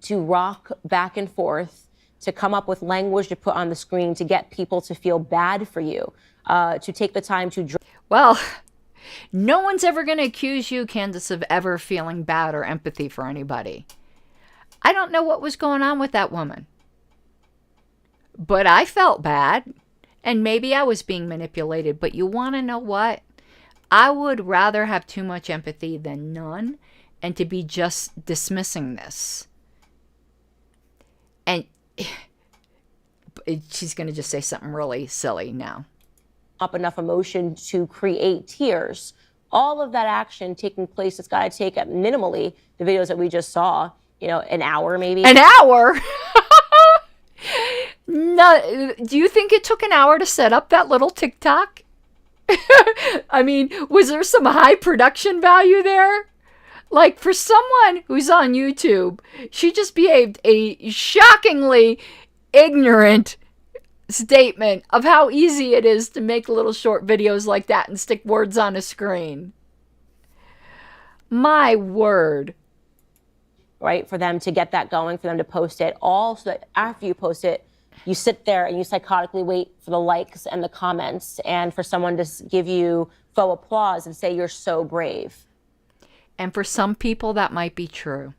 to rock back and forth to come up with language to put on the screen to get people to feel bad for you, to take the time to... Well, no one's ever going to accuse you, Candace, of ever feeling bad or empathy for anybody. I don't know what was going on with that woman, but I felt bad, and maybe I was being manipulated. But you want to know what? I would rather have too much empathy than none, and to be just dismissing this. And she's going to just say something really silly now. Up enough emotion to create tears. All of that action taking place, it's got to take minimally the videos that we just saw, an hour maybe. An hour? No, do you think it took an hour to set up that little TikTok? I mean, was there some high production value there? Like, for someone who's on YouTube, she just behaved a shockingly ignorant statement of how easy it is to make little short videos like that and stick words on a screen. My word. Right, for them to get that going, for them to post it, all so that after you post it, you sit there and you psychotically wait for the likes and the comments, and for someone to give you faux applause and say you're so brave. And for some people that might be true,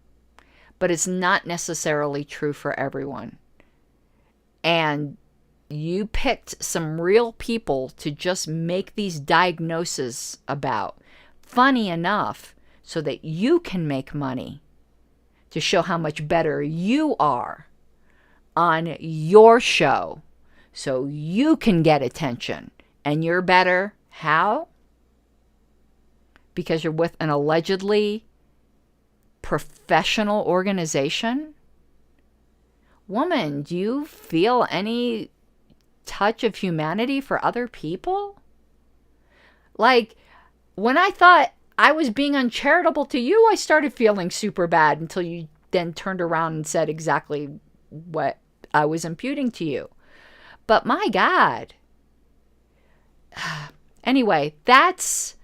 but it's not necessarily true for everyone. And you picked some real people to just make these diagnoses about. Funny enough, so that you can make money, to show how much better you are on your show, so you can get attention. And you're better. How? Because you're with an allegedly professional organization? Woman, do you feel any touch of humanity for other people? Like, when I thought I was being uncharitable to you, I started feeling super bad until you then turned around and said exactly what I was imputing to you. But my God. Anyway, let's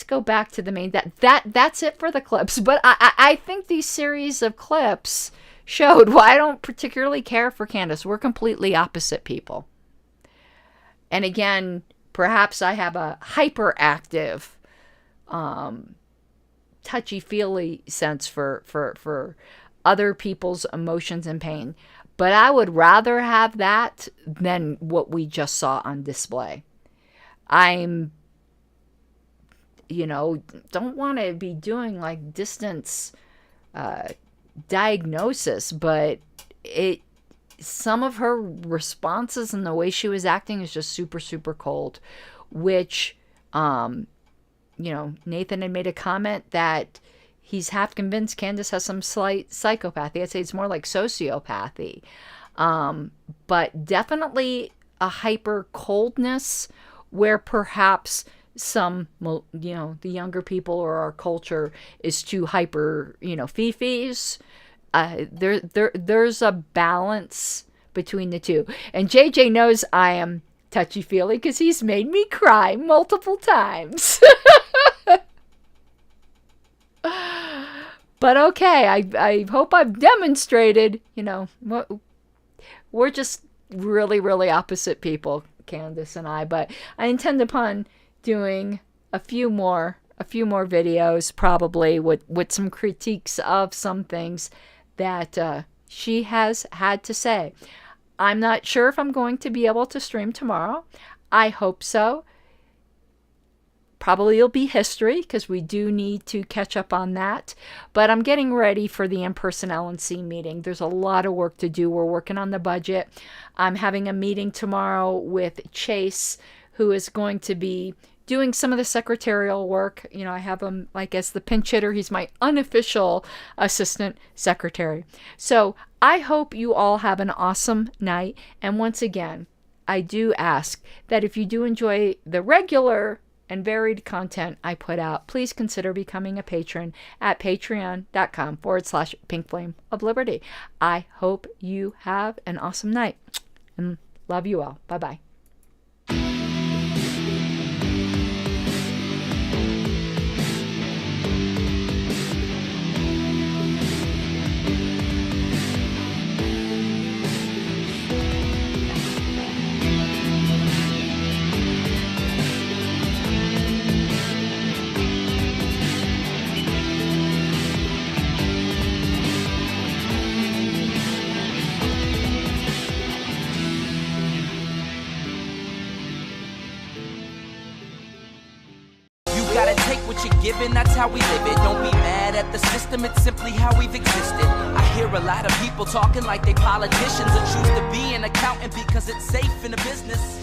go back to the main, that's it for the clips. But I think these series of clips showed why I don't particularly care for Candace. We're completely opposite people. And again, perhaps I have a hyperactive, touchy-feely sense for other people's emotions and pain. But I would rather have that than what we just saw on display. I'm, don't want to be doing like distance diagnosis, but some of her responses and the way she was acting is just super, super cold, which, Nathan had made a comment that he's half convinced Candace has some slight psychopathy. I'd say it's more like sociopathy. But definitely a hyper coldness where perhaps some, the younger people or our culture is too hyper, fifis. There's a balance between the two. And JJ knows I am touchy-feely because he's made me cry multiple times. But okay, I hope I've demonstrated, we're just really, really opposite people, Candace and I. But I intend upon doing a few more videos, probably with some critiques of some things that she has had to say. I'm not sure if I'm going to be able to stream tomorrow. I hope so. Probably it'll be history because we do need to catch up on that. But I'm getting ready for the in-person LNC meeting. There's a lot of work to do. We're working on the budget. I'm having a meeting tomorrow with Chase, who is going to be doing some of the secretarial work. I have him like as the pinch hitter. He's my unofficial assistant secretary. So I hope you all have an awesome night. And once again, I do ask that if you do enjoy the regular and varied content I put out, please consider becoming a patron at patreon.com/Pink Flame of Liberty. I hope you have an awesome night and love you all. Bye-bye. You gotta take what you're given, that's how we live it. Don't be mad at the system, it's simply how we've existed. I hear a lot of people talking like they politicians or choose to be an accountant because it's safe in the business.